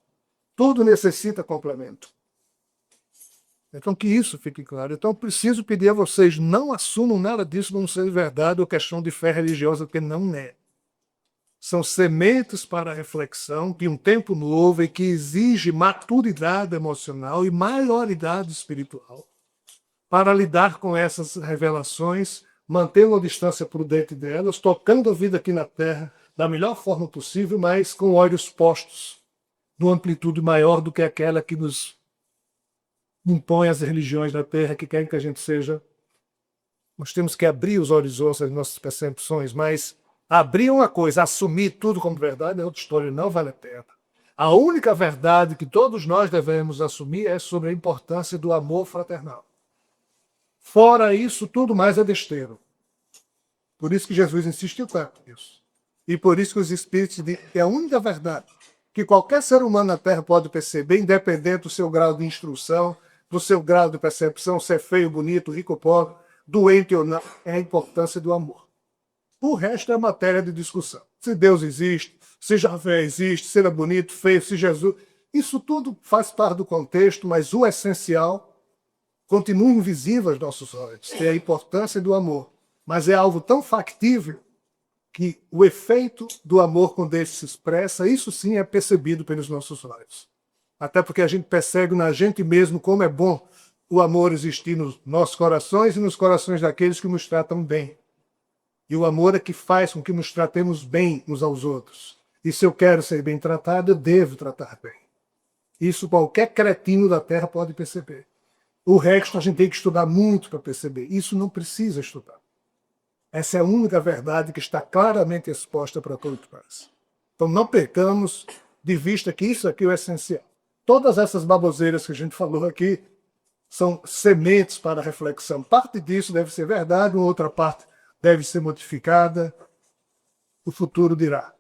Tudo necessita complemento. Então que isso fique claro. Então eu preciso pedir a vocês, não assumam nada disso como sendo verdade ou questão de fé religiosa, porque não é. São sementes para a reflexão de um tempo novo e que exige maturidade emocional e maioridade espiritual para lidar com essas revelações, mantendo a distância prudente delas, tocando a vida aqui na Terra da melhor forma possível, mas com olhos postos numa amplitude maior do que aquela que nos impõe as religiões da Terra, que querem que a gente seja. Nós temos que abrir os horizontes das nossas percepções, mas abrir uma coisa, assumir tudo como verdade é outra história, não vale a pena. A única verdade que todos nós devemos assumir é sobre a importância do amor fraternal. Fora isso, tudo mais é besteira. Por isso que Jesus insistiu tanto nisso. E por isso que os Espíritos dizem que é a única verdade que qualquer ser humano na Terra pode perceber, independente do seu grau de instrução, do seu grau de percepção, se é feio, bonito, rico ou pobre, doente ou não, é a importância do amor. O resto é matéria de discussão. Se Deus existe, se Javé existe, se ele é bonito, feio, se Jesus... Isso tudo faz parte do contexto, mas o essencial continua invisível aos nossos olhos. É a importância do amor. Mas é algo tão factível que o efeito do amor, quando ele se expressa, isso sim é percebido pelos nossos olhos. Até porque a gente percebe na gente mesmo como é bom o amor existir nos nossos corações e nos corações daqueles que nos tratam bem. E o amor é que faz com que nos tratemos bem uns aos outros. E se eu quero ser bem tratado, eu devo tratar bem. Isso qualquer cretino da Terra pode perceber. O resto a gente tem que estudar muito para perceber. Isso não precisa estudar. Essa é a única verdade que está claramente exposta para todos nós. Então não percamos de vista que isso aqui é o essencial. Todas essas baboseiras que a gente falou aqui são sementes para a reflexão. Parte disso deve ser verdade, outra parte deve ser modificada. O futuro dirá.